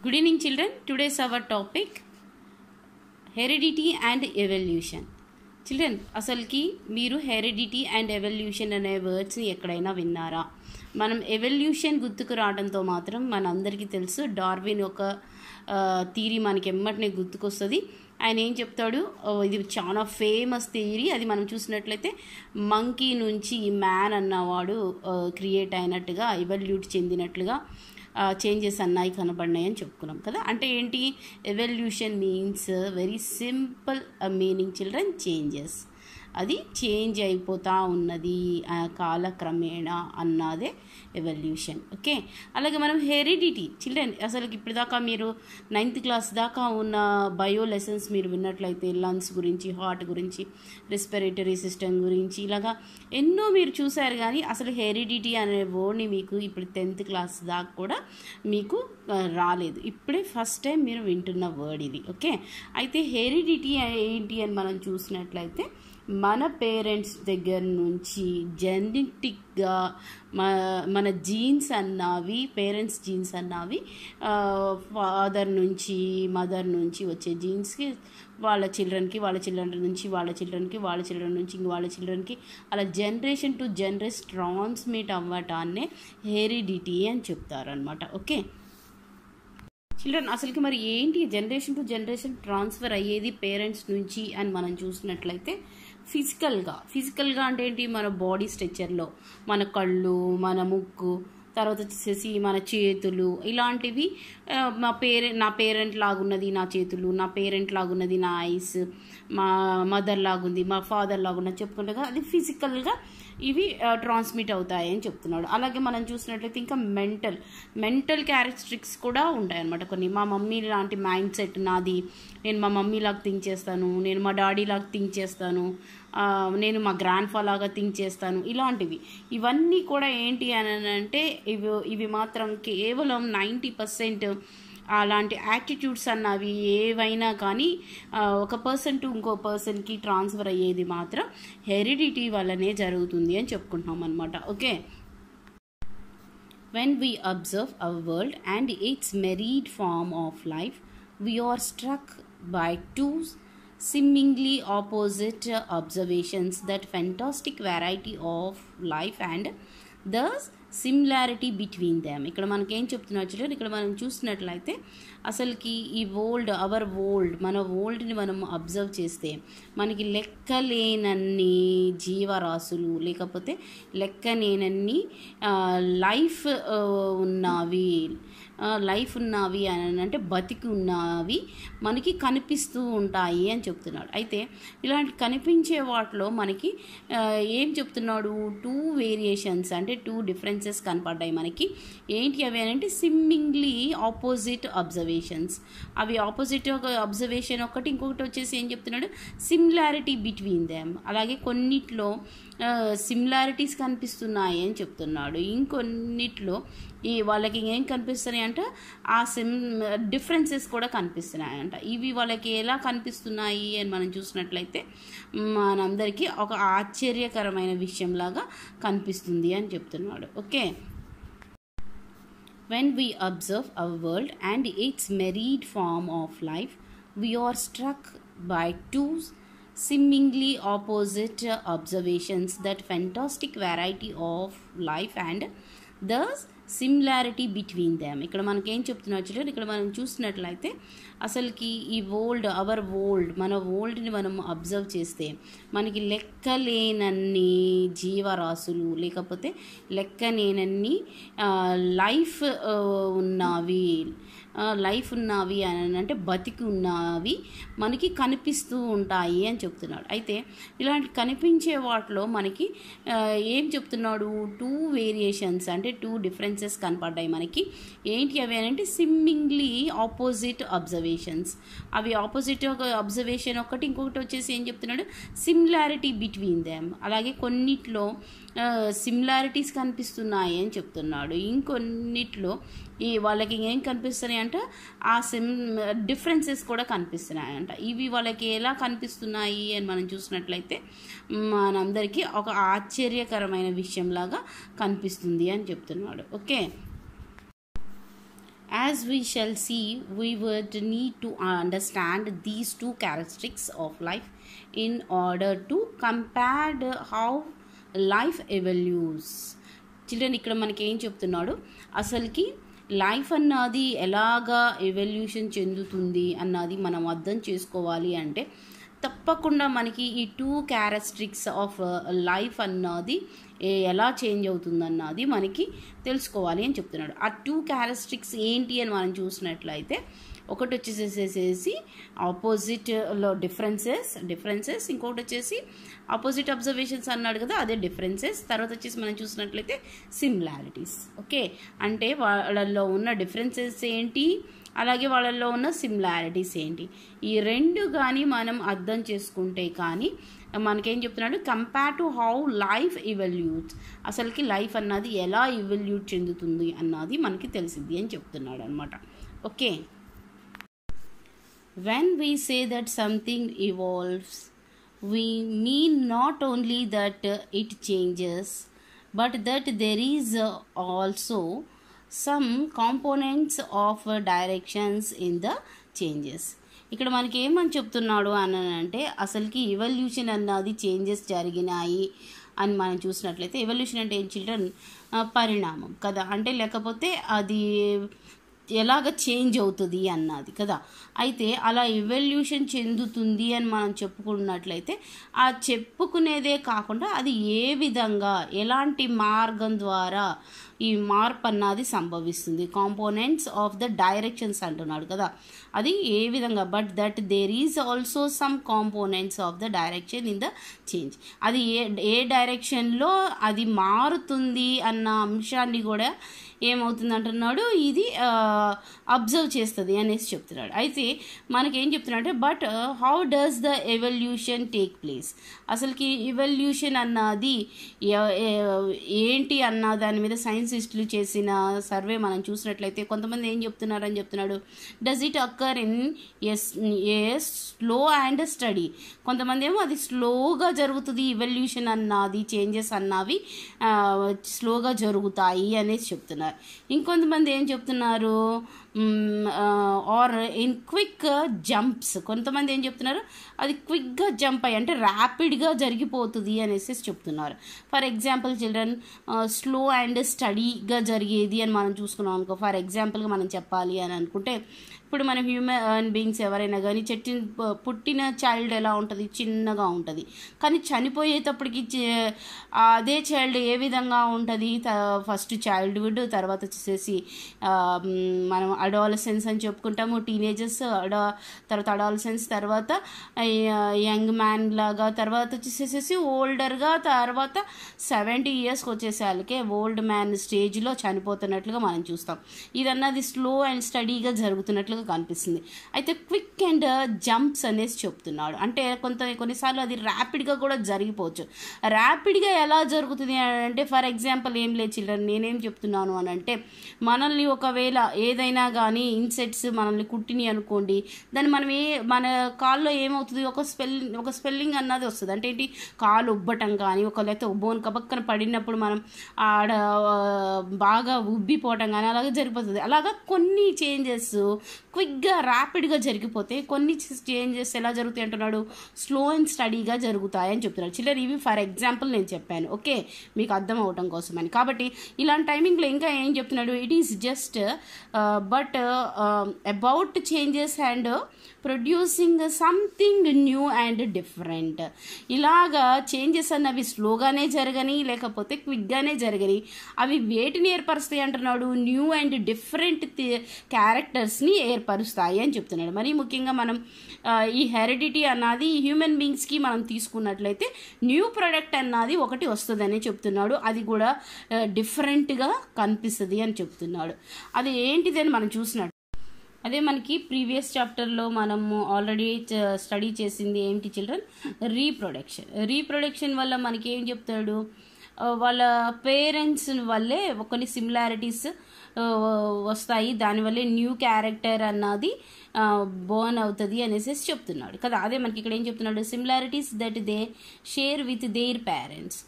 Good evening children. Today's our topic heredity and evolution. Children, అసలుకి మీరు heredity and evolution అనే వర్డ్స్ని ఎక్కడైనా విన్నారా? మనం ఎవల్యూషన్ గుర్తుకు రావడంతో మాత్రం మనందరికీ తెలుసు డార్విన్ ఒక థియరీ మనకి ఎమ్మటనే గుర్తుకొస్తుంది. ఆయన ఏం చెప్తాడు, ఇది చాలా ఫేమస్ థియరీ. అది మనం చూసినట్లయితే మంకీ నుంచి మ్యాన్ అన్నవాడు క్రియేట్ అయినట్టుగా, ఎవల్యూట్ చెందినట్లుగా చేంజెస్ అన్నాయి కనబడినాయి అని చెప్పుకున్నాం కదా. అంటే ఏంటి, evolution means very simple meaning children, changes. అది చేంజ్ అయిపోతూ ఉన్నది కాలక్రమేణా అన్నదే ఎవల్యూషన్. ఓకే, అలాగే మనం హెరిడిటీ చిల్డ్రన్, అసలు ఇప్పటిదాకా మీరు 9th క్లాస్ దాకా ఉన్న బయో లెసన్స్ మీరు విన్నట్లయితే లంగ్స్ గురించి, హార్ట్ గురించి, రెస్పిరేటరీ సిస్టమ్ గురించి ఇలాగా ఎన్నో మీరు చూశారు. కానీ అసలు హెరిడిటీ అనే వర్డ్ని మీకు ఇప్పుడు 10th క్లాస్ దాకా కూడా మీకు రాలేదు. ఇప్పుడే ఫస్ట్ టైం మీరు వింటున్న వర్డ్ ఇది. ఓకే, అయితే హెరిడిటీ ఏంటి అని మనం చూసినట్లయితే మన పేరెంట్స్ దగ్గర నుంచి జెనెటిక్గా మన జీన్స్ అన్నవి, పేరెంట్స్ జీన్స్ అన్నవి ఫాదర్ నుంచి, మదర్ నుంచి వచ్చే జీన్స్కి వాళ్ళ చిల్డ్రన్కి, వాళ్ళ చిల్డ్రన్ నుంచి వాళ్ళ చిల్డ్రన్కి, వాళ్ళ చిల్డ్రన్ నుంచి ఇంక వాళ్ళ చిల్డ్రన్కి అలా జనరేషన్ టు జనరేషన్ ట్రాన్స్మిట్ అవ్వటాన్నే హెరిడిటీ అని చెప్తారనమాట. ఓకే చిల్డ్రన్, అసలుకి మరి ఏంటి జనరేషన్ టు జనరేషన్ ట్రాన్స్ఫర్ అయ్యేది పేరెంట్స్ నుంచి అని మనం చూసినట్లయితే ఫిజికల్గా అంటే ఏంటి, మన బాడీ స్ట్రక్చర్లో మన కళ్ళు, మన ముక్కు, తర్వాత వచ్చేసి మన చేతులు, ఇలాంటివి నా పేరెంట్ లాగున్నది నా చేతులు, నా పేరెంట్ లాగున్నది నా ఐస్, మా మదర్ లాగుంది మా ఫాదర్ లాగున్నది చెప్పుకుంటే అది ఫిజికల్గా ఇవి ట్రాన్స్మిట్ అవుతాయి అని చెప్తున్నాడు. అలాగే మనం చూసినట్లయితే ఇంకా మెంటల్ క్యారెక్టరిస్టిక్స్ కూడా ఉంటాయన్నమాట కొన్ని. మా మమ్మీ లాంటి మైండ్ సెట్ నాది, నేను మా మమ్మీ లాగా థింక్ చేస్తాను, నేను మా డాడీ లాగా థింక్ చేస్తాను, నేను మా గ్రాండ్ ఫా లాగా థింక్ చేస్తాను, ఇలాంటివి ఇవన్నీ కూడా ఏంటి అని అంటే ఇవి మాత్రం కేవలం 90% అలాంటి యాటిట్యూడ్స్ అన్నవి ఏవైనా కానీ ఒక పర్సన్ టు ఇంకో పర్సన్కి ట్రాన్స్ఫర్ అయ్యేది మాత్రం హెరిడిటీ వల్లనే జరుగుతుంది అని చెప్పుకుంటున్నాం అనమాట. Okay, when we observe our world and its myriad form of life, we are struck by two seemingly opposite observations, that fantastic variety of life and the similarity between them. ఇక్కడ మనకేం చెప్తున్నారు చూడండి, ఇక్కడ మనం చూసినట్లయితే అసలుకి ఈ అవర్ మన వరల్డ్ని మనం అబ్జర్వ్ చేస్తే మనకి లెక్కలేనన్ని జీవరాశులు, లేకపోతే లెక్కలేనన్ని లైఫ్ ఉన్నవి అని అంటే బతికి ఉన్నవి మనకి కనిపిస్తూ ఉంటాయి అని చెప్తున్నాడు. అయితే ఇలాంటి కనిపించే వాటిలో మనకి ఏం చెప్తున్నాడు, 2 వేరియేషన్స్ అంటే 2 డిఫరెన్సెస్ కనపడ్డాయి మనకి. ఏంటి అవి అంటే సిమ్మింగ్లీ ఆపోజిట్ అబ్జర్వేషన్స్. అవి ఆపోజిట్ అబ్జర్వేషన్ ఒకటి, ఇంకొకటి వచ్చేసి ఏం చెప్తున్నాడు, సిమిలారిటీ బిట్వీన్ దెమ్. అలాగే కొన్నిట్లో సిమిలారిటీస్ కనిపిస్తున్నాయి అని చెప్తున్నాడు, ఇంకొన్నిట్లో వాళ్ళకి ఏం కనిపిస్తున్నాయి అంటే డిఫరెన్సెస్ కూడా కనిపిస్తున్నాయంట. ఇవి వాళ్ళకి ఎలా కనిపిస్తున్నాయి అని మనం చూసినట్లయితే మనందరికీ ఒక ఆశ్చర్యకరమైన విషయంలాగా కనిపిస్తుంది అని చెప్తున్నాడు. Okay, when we observe our world and its myriad form of life, we are struck by two seemingly opposite observations, that fantastic variety of life and the similarity between them. ఇక్కడ మనకేం చెప్తున్నారు చూడండి, ఇక్కడ మనం చూసినట్లయితే అసలుకి ఈ మన వరల్డ్ని మనం అబ్జర్వ్ చేస్తే మనకి లెక్కలేనన్ని జీవరాశులు, లేకపోతే లెక్కలేనన్ని లైఫ్ ఉన్నవి అని అంటే బతికి ఉన్నవి మనకి కనిపిస్తూ ఉంటాయి అని చెప్తున్నాడు. అయితే ఇలాంటి కనిపించే వాటిలో మనకి ఏం చెప్తున్నాడు, 2 వేరియేషన్స్ అంటే 2 డిఫరెన్సెస్ కనపడ్డాయి మనకి. ఏంటి అవి అంటే సిమ్మింగ్లీ ఆపోజిట్ అబ్జర్వేషన్స్. అవి ఆపోజిట్ అబ్జర్వేషన్ ఒకటి, ఇంకొకటి వచ్చేసి ఏం చెప్తున్నాడు, సిమిలారిటీ బిట్వీన్ దెమ్. అలాగే కొన్నిట్లో సిమిలారిటీస్ కనిపిస్తున్నాయి అని చెప్తున్నాడు, ఇంకొన్నిట్లో వాళ్ళకి ఏం కనిపిస్తున్నాయి అంటే డిఫరెన్సెస్ కూడా కనిపిస్తున్నాయంట. ఇవి వాళ్ళకి ఎలా కనిపిస్తున్నాయి అని మనం చూసినట్లయితే మనందరికీ ఒక ఆశ్చర్యకరమైన విషయంలాగా కనిపిస్తుంది అని చెప్తున్నాడు. Okay, As we shall see, we would need to understand these two characteristics of life in order to compare how life evolves. Children, ఇక్కడ మనకి ఏం చెప్తున్నాడు, అసలుకి లైఫ్ అన్నది ఎలాగా ఎవల్యూషన్ చెందుతుంది అన్నది మనం అర్థం చేసుకోవాలి అంటే తప్పకుండా మనకి ఈ టూ క్యారెక్టరిస్టిక్స్ ఆఫ్ లైఫ్ అన్నది ఎలా చేంజ్ అవుతుందన్నది మనకి తెలుసుకోవాలి అని చెప్తున్నాడు. ఆ టూ క్యారెక్టరిస్టిక్స్ ఏంటి అని మనం చూసినట్లయితే ఒకటి వచ్చేసేసి ఆపోజిట్లో డిఫరెన్సెస్, ఇంకొకటి వచ్చేసి ఆపోజిట్ అబ్జర్వేషన్స్ అన్నాడు కదా, అదే డిఫరెన్సెస్. తర్వాత వచ్చేసి మనం చూసినట్లయితే సిమిలారిటీస్. ఓకే, అంటే వాళ్ళల్లో ఉన్న డిఫరెన్సెస్ ఏంటి, అలాగే వాళ్ళల్లో ఉన్న సిమిలారిటీస్ ఏంటి, ఈ రెండు కానీ మనం అర్థం చేసుకుంటే కానీ మనకేం చెప్తున్నాడు, కంపేర్ టు హౌ లైఫ్ ఇవల్యూట్స్, అసలుకి లైఫ్ అన్నది ఎలా ఇవల్యూట్ చెందుతుంది అన్నది మనకి తెలిసింది అని చెప్తున్నాడు అనమాట. Okay, when we say that something evolves, we mean not only that it changes, but that there is also some components of directions in the changes. ఇక్కడ మనకి ఏమని చెప్తున్నాడు అని అంటే అసలుకి ఎవల్యూషన్ అన్నది చేంజెస్ జరిగినాయి అని మనం చూసినట్లయితే, ఎవల్యూషన్ అంటే ఏం చిల్డ్రన్, పరిణామం కదా, అంటే లేకపోతే అది ఎలాగ చేంజ్ అవుతుంది అన్నది కదా. అయితే అలా ఎవల్యూషన్ చెందుతుంది అని మనం చెప్పుకున్నట్లయితే ఆ చెప్పుకునేదే కాకుండా అది ఏ విధంగా ఎలాంటి మార్గం ద్వారా ఈ మార్పు అన్నది సంభవిస్తుంది, కాంపోనెంట్స్ ఆఫ్ ద డైరెక్షన్స్ అంటున్నాడు కదా, అది ఏ విధంగా, but that there is also some components of the direction in the change, అది ఏ డైరెక్షన్లో అది మారుతుంది అన్న అంశాన్ని కూడా ఏమవుతుంది అంటున్నాడు, ఇది అబ్జర్వ్ చేస్తుంది అనేసి చెప్తున్నాడు. అయితే మనకేం చెప్తున్నాడు అంటే but how does the evolution take place, అసలుకి ఎవల్యూషన్ అన్నది ఏంటి అన్న దాని మీద సైన్సిస్టులు చేసిన సర్వే మనం చూసినట్లయితే కొంతమంది ఏం చెప్తున్నారని చెప్తున్నాడు, does it అక్కర్ in a slow and study, కొంతమంది ఏమో అది స్లోగా జరుగుతుంది ఎవల్యూషన్ అన్నది, చేంజెస్ అన్నవి స్లోగా జరుగుతాయి అనేసి చెప్తున్నారు. ఇంకొంతమంది ఏం చెప్తున్నారు, ఆర్ ఇన్ క్విక్ జంప్స్, కొంతమంది ఏం చెప్తున్నారు అది క్విక్గా జంప్ అయ్యి అంటే ర్యాపిడ్గా జరిగిపోతుంది అనేసి చెప్తున్నారు. For example children, slow and స్టడీగా జరిగేది అని మనం చూసుకున్నాం అనుకో, ఫర్ ఎగ్జాంపుల్గా మనం చెప్పాలి అని అనుకుంటే ఇప్పుడు మనం హ్యూమన్ బీయింగ్స్ ఎవరైనా కానీ పుట్టిన చైల్డ్ ఎలా ఉంటుంది, చిన్నగా ఉంటుంది, కానీ చనిపోయేటప్పటికి అదే చైల్డ్ ఏ విధంగా ఉంటుంది, ఫస్ట్ చైల్డ్హుడ్, తర్వాత వచ్చేసి మనం అడాలసెన్స్ అని చెప్పుకుంటాము, టీనేజర్స్, తర్వాత అడాలసెన్స్, తర్వాత యంగ్ మ్యాన్ లాగా, తర్వాత వచ్చేసేసి ఓల్డర్గా, తర్వాత 70 yearsకి వచ్చేసరికి ఓల్డ్ మ్యాన్ స్టేజ్లో చనిపోతున్నట్లుగా మనం చూస్తాం. ఇదన్నది స్లో అండ్ స్టడీగా జరుగుతున్నట్లుగా కనిపిస్తుంది. అయితే క్విక్ అండ్ జంప్స్ అనేసి చెప్తున్నాడు, అంటే కొన్నిసార్లు అది ర్యాపిడ్గా కూడా జరిగిపోవచ్చు. ర్యాపిడ్గా ఎలా జరుగుతుంది అంటే ఫర్ ఎగ్జాంపుల్ ఏం లేదు చిల్డ్రన్, నేనేం చెప్తున్నాను అని అంటే మనల్ని ఒకవేళ ఏదైనా కానీ ఇన్సెక్ట్స్ మనల్ని కుట్టిని అనుకోండి, దాన్ని మనం మన కాల్లో ఏమవుతుంది, ఒక స్పెల్లింగ్ అన్నది వస్తుంది, అంటే ఏంటి, కాలు ఉబ్బటం కానీ లేకపోతే బోన్ కబక్కన పడినప్పుడు మనం ఆడ బాగా ఉబ్బిపోవటం కానీ అలాగే జరిగిపోతుంది. అలాగా కొన్ని చేంజెస్ క్విక్గా ర్యాపిడ్గా జరిగిపోతే, కొన్ని చేంజెస్ ఎలా జరుగుతాయి అంటున్నాడు, స్లో అండ్ స్టడీగా జరుగుతాయని చెప్తున్నాడు. చిల్లర ఇవి ఫర్ ఎగ్జాంపుల్ నేను చెప్పాను, ఓకే, మీకు అర్థం అవటం కోసమని. కాబట్టి ఇలాంటి టైమింగ్లో ఇంకా ఏం చెప్తున్నాడు, it is just but about changes and producing something new and different. ఇలాగా చేంజెస్ అన్నవి స్లోగానే జరగని లేకపోతే క్విక్గానే జరగని, అవి వేటిని ఏర్పరుస్తాయి అంటున్నాడు, న్యూ అండ్ డిఫరెంట్ క్యారెక్టర్స్ని ఏర్పరుస్తాయి అని చెప్తున్నాడు. మరి ముఖ్యంగా మనం ఈ హెరిడిటీ అన్నది హ్యూమన్ బీయింగ్స్కి మనం తీసుకున్నట్లయితే న్యూ ప్రొడక్ట్ అన్నది ఒకటి వస్తుందని చెప్తున్నాడు, అది కూడా డిఫరెంట్గా కనిపిస్తుంది అని చెప్తున్నాడు. అది ఏంటిది అని మనం చూసినట్టు అదే మనకి ప్రీవియస్ చాప్టర్లో మనము ఆల్రెడీ స్టడీ చేసింది ఏంటి చిల్డ్రన్, రీప్రొడక్షన్ వల్ల మనకి ఏం చెప్తాడు, వాళ్ళ పేరెంట్స్ వల్లే కొన్ని సిమిలారిటీస్ వస్తాయి, దానివల్లే న్యూ క్యారెక్టర్ అన్నది బోర్న్ అవుతుంది అనేసి చెప్తున్నాడు కదా. అదే మనకి ఇక్కడ ఏం చెప్తున్నాడు, similarities that they share with their parents,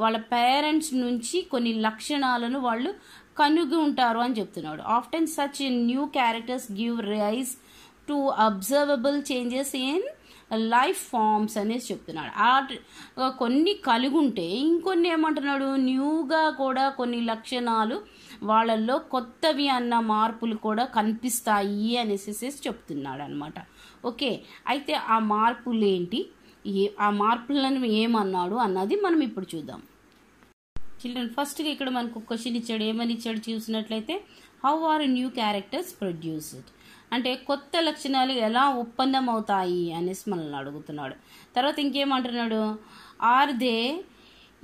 వాళ్ళ పేరెంట్స్ నుంచి కొన్ని లక్షణాలను వాళ్ళు కనుగి ఉంటారు అని చెప్తున్నాడు. Often such new characters give rise to observable changes in life forms అనేసి చెప్తున్నాడు. కొన్ని కలిగి ఉంటే ఇంకొన్ని ఏమంటున్నాడు, న్యూగా కూడా కొన్ని లక్షణాలు వాళ్ళల్లో కొత్తవి అన్న మార్పులు కూడా కనిపిస్తాయి అనేసి చెప్తున్నాడు అనమాట. ఓకే, అయితే ఆ మార్పులు ఏంటి, ఆ మార్పులను ఏమన్నాడు అన్నది మనం ఇప్పుడు చూద్దాం. చిల్డ్రన్, ఫస్ట్గా ఇక్కడ మనకు క్వశ్చన్ ఇచ్చాడు. ఏమని ఇచ్చాడు చూసినట్లయితే, how are new characters produced, అంటే కొత్త లక్షణాలు ఎలా ఒప్పందం అవుతాయి అనేసి మనల్ని అడుగుతున్నాడు. తర్వాత ఇంకేమంటున్నాడు, ఆర్ దే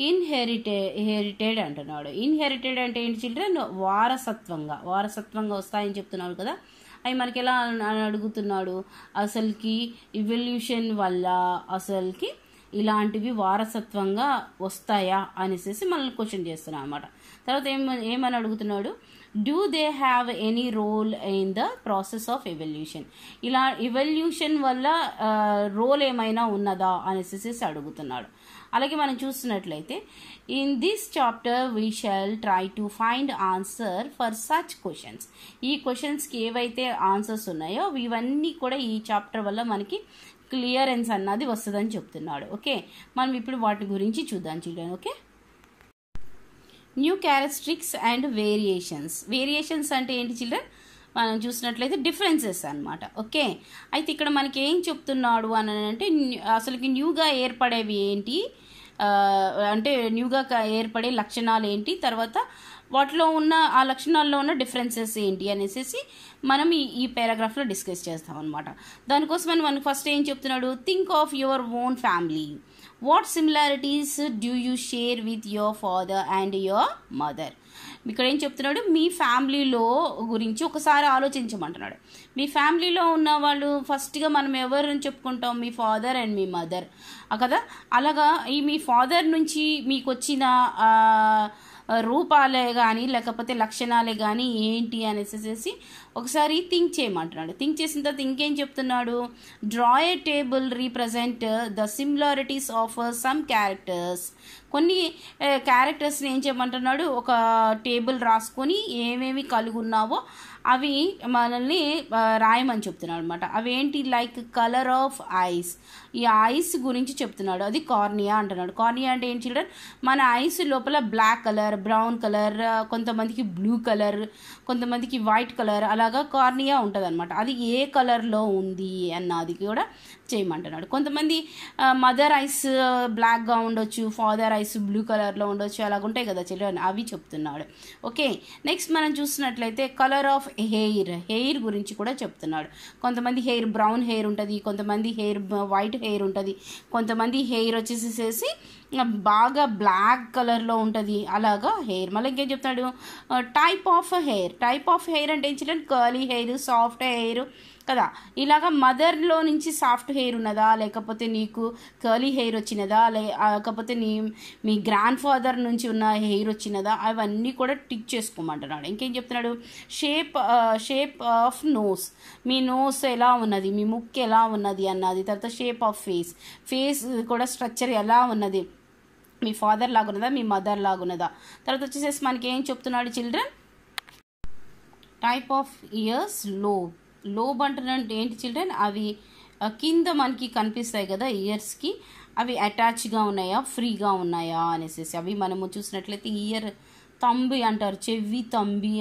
ఇన్హెరిటెడ్ అంటున్నాడు. ఇన్హెరిటెడ్ అంటే ఏంటి చిల్డ్రన్, వారసత్వంగా వస్తాయని చెప్తున్నాడు కదా. అవి మనకి ఎలా అని అడుగుతున్నాడు, అసలుకి ఇవల్యూషన్ వల్ల అసలుకి ఇలాంటివి వారసత్వంగా వస్తాయా అనేసి మనల్ని క్వశ్చన్ చేస్తున్నాం అనమాట. తర్వాత ఏమని అడుగుతున్నాడు, do they have any role in the process of evolution, ఇలా ఎవల్యూషన్ వల్ల రోల్ ఏమైనా ఉన్నదా అనేసి అడుగుతున్నాడు. అలాగే మనం చూస్తున్నట్లయితే, in this chapter we shall try to find answer for such questions, ఈ క్వశ్చన్స్కి ఏవైతే ఆన్సర్స్ ఉన్నాయో ఇవన్నీ కూడా ఈ చాప్టర్ వల్ల మనకి క్లియరెన్స్ అన్నది వస్తుందని చెప్తున్నాడు. ఓకే, మనం ఇప్పుడు వాటి గురించి చూద్దాం children. Okay, new characteristics and variations అంటే ఏంటి చిల్డ్రన్, మనం చూసినట్లయితే డిఫరెన్సెస్ అనమాట. ఓకే, అయితే ఇక్కడ మనకి ఏం చెప్తున్నాడు అని అంటే, అసలుకి న్యూగా ఏర్పడేవి ఏంటి, అంటే న్యూగా ఏర్పడే లక్షణాలు ఏంటి, తర్వాత వాటిలో ఉన్న ఆ లక్షణాల్లో ఉన్న డిఫరెన్సెస్ ఏంటి అనేసి మనం ఈ పారాగ్రాఫ్లో డిస్కస్ చేస్తాం అనమాట. దానికోసం మనకు ఫస్ట్ ఏం చెప్తున్నాడు, think of your own family, what similarities do you share with your father and your mother. ఇక్కడ ఏం చెప్తున్నాడు, మీ ఫ్యామిలీలో గురించి ఒకసారి ఆలోచించమంటున్నాడు. మీ ఫ్యామిలీలో ఉన్న వాళ్ళు ఫస్ట్గా మనం ఎవరిని చెప్పుకుంటాం, మీ ఫాదర్ అండ్ మీ మదర్ కదా. అలాగా ఈ మీ ఫాదర్ నుంచి మీకు వచ్చిన రూపాలే కానీ లేకపోతే లక్షణాలే కానీ ఏంటి అనేసి ఒకసారి థింక్ చేయమంటున్నాడు. థింక్ చేసిన తర్వాత ఇంకేం చెప్తున్నాడు, draw A table represent the similarities of some characters, కొన్ని క్యారెక్టర్స్ని ఏం చేయమంటున్నాడు, ఒక టేబుల్ రాసుకొని ఏమేమి కలిగి ఉన్నావో అవి మనల్ని రాయమని చెప్తున్నాడు అనమాట. అవి ఏంటి, లైక్ కలర్ ఆఫ్ ఐస్, ఈ ఐస్ గురించి చెప్తున్నాడు. అది కార్నియా అంటున్నాడు. కార్నియా అంటే ఏంటి చిల్డ్రన్, మన ఐస్ లోపల బ్లాక్ కలర్, బ్రౌన్ కలర్, కొంతమందికి బ్లూ కలర్, కొంతమందికి వైట్ కలర్, అలాగా కార్నియా ఉంటుంది అనమాట. అది ఏ కలర్లో ఉంది అన్నది కూడా చేయమంటున్నాడు. కొంతమంది మదర్ ఐస్ బ్లాక్గా ఉండొచ్చు, ఫాదర్ ఐస్ బ్లూ కలర్లో ఉండొచ్చు, అలాగ ఉంటాయి కదా చిల్డ్రన్, అవి చెప్తున్నాడు. ఓకే, నెక్స్ట్ మనం చూసినట్లయితే కలర్ ఆఫ్ హెయిర్ గురించి కూడా చెప్తున్నాడు. కొంతమంది హెయిర్ బ్రౌన్ హెయిర్ ఉంటుంది, కొంతమంది హెయిర్ వైట్ హెయిర్ ఉంటుంది, కొంతమంది హెయిర్ వచ్చేసేసి బాగా బ్లాక్ కలర్లో ఉంటుంది, అలాగా హెయిర్. మళ్ళీ ఇంకేం చెప్తాడు, టైప్ ఆఫ్ హెయిర్ అంటే ఏం children, curly hair, soft hair కదా. ఇలాగా మదర్లో నుంచి సాఫ్ట్ హెయిర్ ఉన్నదా, లేకపోతే నీకు కర్లీ హెయిర్ వచ్చినదా, లేకపోతే మీ గ్రాండ్ ఫాదర్ నుంచి ఉన్న హెయిర్ వచ్చినదా, అవన్నీ కూడా టిక్ చేసుకోమంటున్నాడు. ఇంకేం చెప్తున్నాడు, షేప్ ఆఫ్ నోస్, మీ నోస్ ఎలా ఉన్నది, మీ ముక్కు ఎలా ఉన్నది అన్నది. తర్వాత షేప్ ఆఫ్ ఫేస్ కూడా స్ట్రక్చర్ ఎలా ఉన్నది, మీ ఫాదర్ లాగున్నదా, మీ మదర్ లాగున్నదా. తర్వాత వచ్చేసేసి మనకి ఏం చెప్తున్నాడు children, type of ears, lobe అంటున్నట్టు ఏంటి చిల్డ్రన్, అవి కింద మనకి కనిపిస్తాయి కదా ఇయర్స్కి, అవి అటాచ్గా ఉన్నాయా, ఫ్రీగా ఉన్నాయా అనేసి. అవి మనము చూసినట్లయితే ఇయర్ తంబి అంటారు, చెవి తంబి,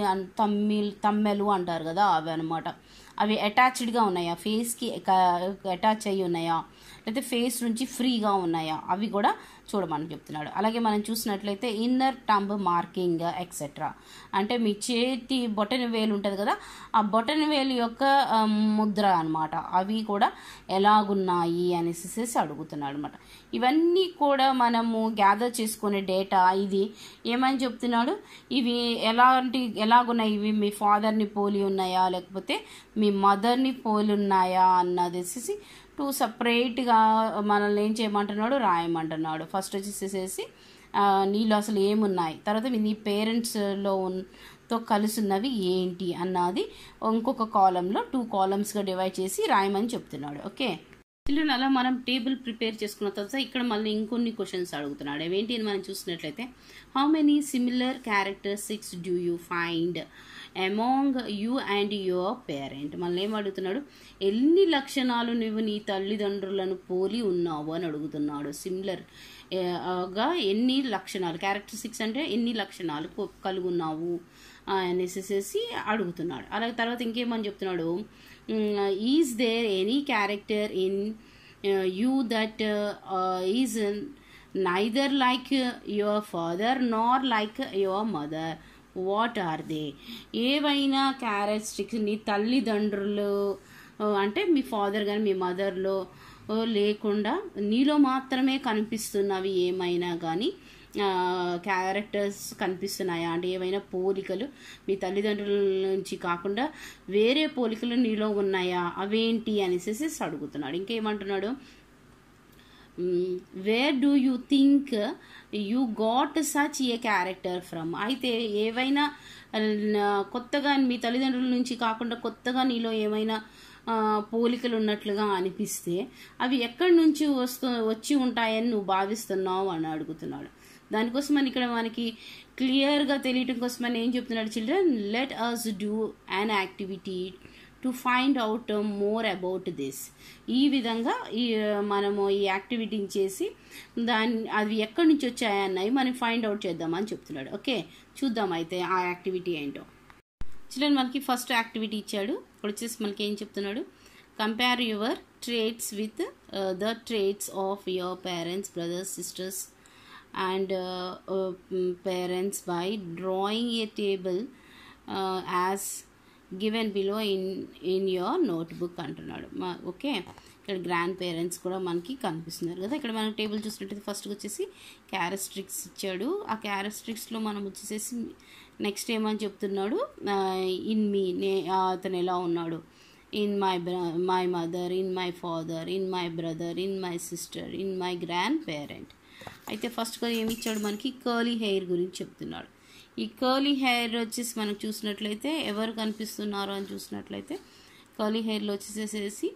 తమ్మెలు అంటారు కదా, అవి అనమాట. అవి అటాచ్డ్గా ఉన్నాయా, ఫేస్కి అటాచ్ అయ్యి ఉన్నాయా, లేకపోతే ఫేస్ నుంచి ఫ్రీగా ఉన్నాయా, అవి కూడా చూడమని చెప్తున్నాడు. అలాగే మనం చూసినట్లయితే ఇన్నర్ టంబ్ మార్కింగ్ ఎక్సెట్రా, అంటే మీ చేతి బొటన వేలు ఉంటుంది కదా, ఆ బొటన వేలు యొక్క ముద్ర అనమాట, అవి కూడా ఎలాగున్నాయి అనేసి అడుగుతున్నాడు అనమాట. ఇవన్నీ కూడా మనము గ్యాదర్ చేసుకునే డేటా. ఇది ఏమని చెప్తున్నాడు, ఇవి ఎలాగున్నాయి, ఇవి మీ ఫాదర్ని పోలి ఉన్నాయా, లేకపోతే మీ మదర్ని పోలి ఉన్నాయా అన్నది టూ సపరేట్గా మనల్ని ఏం చేయమంటున్నాడు, రాయమంటున్నాడు. ఫస్ట్ వచ్చేసేసి నీళ్ళు అసలు ఏమున్నాయి, తర్వాత నీ పేరెంట్స్లో తో కలిసినవి ఏంటి అన్నది ఇంకొక కాలంలో 2 కాలమ్స్గా డివైడ్ చేసి రాయమని చెప్తున్నాడు. ఓకే చిల్డ్రన్ అలా మనం టేబుల్ ప్రిపేర్ చేసుకున్న తర్వాత ఇక్కడ మళ్ళీ ఇంకొన్ని క్వశ్చన్స్ అడుగుతున్నాడు. అవేంటి అని మనం చూసినట్లయితే, how many similar characteristics do you find among you and your parent. మళ్ళీ ఏం అడుగుతున్నాడు, ఎన్ని లక్షణాలు నువ్వు నీ తల్లిదండ్రులను పోలి ఉన్నావు అని అడుగుతున్నాడు. సిమిలర్ గా ఎన్ని లక్షణాలు, క్యారెక్టరిస్టిక్స్ అంటే ఎన్ని లక్షణాలు కలుగున్నావు అనేసి అడుగుతున్నాడు. అలాగే తర్వాత ఇంకేమని చెప్తున్నాడు, is there any character in you that is neither like your father nor like your mother, what are they. ఏవైనా క్యారెక్టరిస్టిక్స్ నీ తల్లిదండ్రులు అంటే మీ ఫాదర్ కానీ మీ మదర్లో లేకుండా నీలో మాత్రమే కనిపిస్తున్నవి ఏమైనా కానీ క్యారెక్టర్స్ కనిపిస్తున్నాయా అంటే ఏవైనా పోలికలు మీ తల్లిదండ్రుల నుంచి కాకుండా వేరే పోలికలు నీలో ఉన్నాయా, అవేంటి అనేసి అడుగుతున్నాడు. ఇంకేమంటున్నాడు, where do you think you got such a character from. అయితే ఏవైనా కొత్తగా మీ తల్లిదండ్రుల నుంచి కాకుండా కొత్తగా నీలో ఏమైనా పోలికలు ఉన్నట్లుగా అనిపిస్తే అవి ఎక్కడి నుంచి వచ్చి ఉంటాయని నువ్వు భావిస్తున్నావు అని అడుగుతున్నాడు. దానికోసం అని ఇక్కడ మనకి క్లియర్గా తెలియటం కోసం అని ఏం చెప్తున్నాడు, children let us do an activity to find out more about this. ఈ విధంగా మనము ఈ యాక్టివిటీని చేసి అవి ఎక్కడి నుంచి వచ్చాయన్నవి మనం ఫైండ్ అవుట్ చేద్దామని చెప్తున్నాడు. ఓకే, చూద్దాం అయితే ఆ యాక్టివిటీ ఏంటో. చిల్డ్రన్ మనకి ఫస్ట్ యాక్టివిటీ ఇచ్చాడు. ఇప్పుడు వచ్చేసి మనకి ఏం చెప్తున్నాడు, compare your traits with the traits of your parents, brothers, sisters and parents by drawing A table as given below in your notebook అంటున్నాడు. ఓకే, ఇక్కడ గ్రాండ్ పేరెంట్స్ కూడా మనకి కనిపిస్తున్నారు కదా. ఇక్కడ మనం టేబుల్ చూసినట్టయితే ఫస్ట్గా వచ్చేసి క్యారెక్టరిస్టిక్స్ ఇచ్చాడు. ఆ క్యారెక్టరిస్టిక్స్లో మనం వచ్చేసేసి నెక్స్ట్ ఏమని చెప్తున్నాడు, ఇన్ మీ అతను ఎలా ఉన్నాడు, in my mother, in my father, in my brother, in my sister, in my grand parent. అయితే ఫస్ట్గా ఏమి ఇచ్చాడు మనకి, కర్లీ హెయిర్ గురించి చెప్తున్నాడు. ఈ కర్లీ హెయిర్ వచ్చేసి మనం చూసినట్లయితే ఎవరు కనిపిస్తున్నారు అని చూసినట్లయితే కర్లీ హెయిర్లో వచ్చేసేసి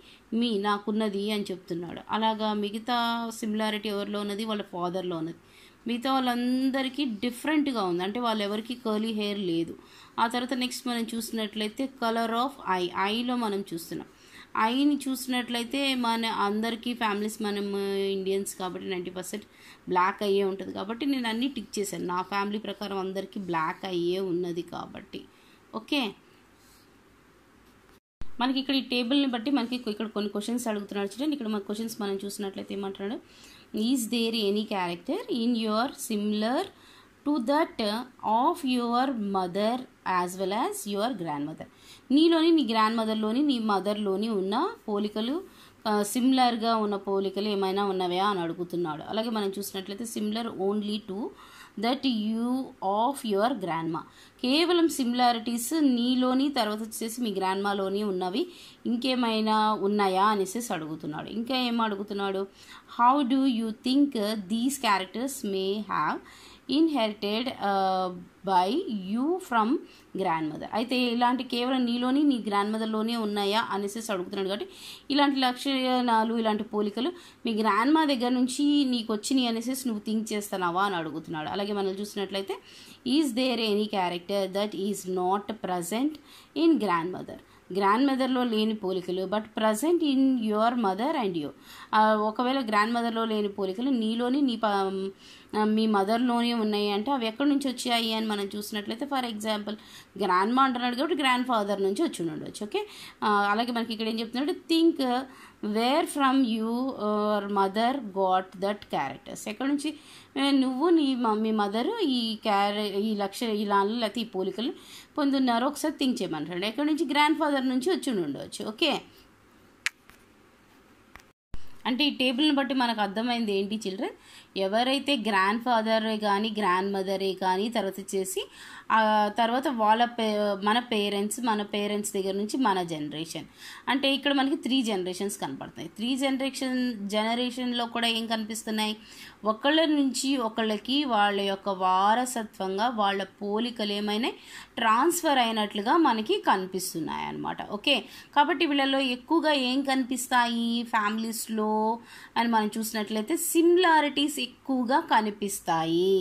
నాకున్నది అని చెప్తున్నాడు. అలాగా మిగతా సిమిలారిటీ ఎవరిలో ఉన్నది, వాళ్ళ ఫాదర్లో ఉన్నది. మిగతా వాళ్ళందరికీ డిఫరెంట్గా ఉంది, అంటే వాళ్ళు ఎవరికి కర్లీ హెయిర్ లేదు. ఆ తర్వాత నెక్స్ట్ మనం చూసినట్లయితే కలర్ ఆఫ్ ఐలో మనం చూస్తున్నాం. ఐని చూసినట్లయితే మన అందరికీ ఫ్యామిలీస్, మనం ఇండియన్స్ కాబట్టి 90% బ్లాక్ అయ్యే ఉంటుంది కాబట్టి నేను అన్నీ టిక్ చేశాను. నా ఫ్యామిలీ ప్రకారం అందరికీ బ్లాక్ అయ్యే ఉన్నది కాబట్టి. ఓకే, మనకి ఇక్కడ ఈ టేబుల్ని బట్టి మనకి ఇక్కడ కొన్ని క్వశ్చన్స్ అడుగుతున్నాడు. చూడండి, ఇక్కడ మన క్వశ్చన్స్ మనం చూసినట్లయితే ఏమంటున్నాడు, is there any character in your similar to that of your mother as well as your grandmother. నీలోని, నీ గ్రాండ్ మదర్లోని, నీ మదర్లోని ఉన్న పోలికలు, సిమిలర్గా ఉన్న పోలికలు ఏమైనా ఉన్నవా అని అడుగుతున్నాడు. అలాగే మనం చూసినట్లయితే similar only to that you of your grandma. కేవలం సిమిలారిటీస్ నీలోని, తర్వాత వచ్చేసి మీ గ్రాండ్మాలోని ఉన్నవి ఇంకేమైనా ఉన్నాయా అనేసి అడుగుతున్నాడు. ఇంకా ఏం అడుగుతున్నాడు, how do you think these characters may have inherited by you from grand mother. అయితే ఇలాంటి కేవలం నీలోని, నీ గ్రాండ్ మదర్లోనే ఉన్నాయా అనేసి అడుగుతున్నాడు. కాబట్టి ఇలాంటి లక్షణాలు, ఇలాంటి పోలికలు మీ గ్రాండ్ మా దగ్గర నుంచి నీకు వచ్చినాయి అనేసి నువ్వు థింక్ చేస్తున్నావా అని అడుగుతున్నాడు. అలాగే మనం చూసినట్లయితే is there any character that is not present in grandmother. Grand మదర్లో లేని పోలికలు but present in your mother and you. ఒకవేళ గ్రాండ్ మదర్లో లేని పోలికలు నీలోని, మీ మదర్లోనే ఉన్నాయి అంటే అవి ఎక్కడి నుంచి వచ్చాయి అని మనం చూసినట్లయితే, ఫర్ ఎగ్జాంపుల్ గ్రాండ్ మా అంటున్నాడు కాబట్టి గ్రాండ్ ఫాదర్ నుంచి వచ్చి ఉండవచ్చు. ఓకే, అలాగే మనకి ఇక్కడ ఏం చెప్తున్నాడు, think where from your mother got that characters. ఎక్కడి నుంచి నువ్వు, మీ మదరు ఈ లక్షణాలు లేకపోతే ఈ పోలికలు పొందున్నారో ఒకసారి థింక్ చేయమంటాడు. ఎక్కడి నుంచి, గ్రాండ్ ఫాదర్ నుంచి వచ్చి ఉండవచ్చు. ఓకే, అంటే ఈ టేబుల్ని బట్టి మనకు అర్థమైంది ఏంటి చిల్డ్రన్, ఎవరైతే గ్రాండ్ ఫాదరే కానీ, గ్రాండ్ మదరే కానీ, తర్వాత వచ్చేసి తర్వాత మన పేరెంట్స్ దగ్గర నుంచి మన జనరేషన్. అంటే ఇక్కడ మనకి 3 జనరేషన్స్ కనపడుతున్నాయి. 3 జనరేషన్లో కూడా ఏం కనిపిస్తున్నాయి, ఒకళ్ళ నుంచి ఒకళ్ళకి వాళ్ళ యొక్క వారసత్వంగా వాళ్ళ పోలికలు ఏమైనా ట్రాన్స్ఫర్ అయినట్లుగా మనకి కనిపిస్తున్నాయి అన్నమాట. ఓకే, కాబట్టి వీళ్ళలో ఎక్కువగా ఏం కనిపిస్తాయి ఫ్యామిలీస్లో అని మనం చూసినట్లయితే సిమిలారిటీస్ ఎక్కువగా కనిపిస్తాయి.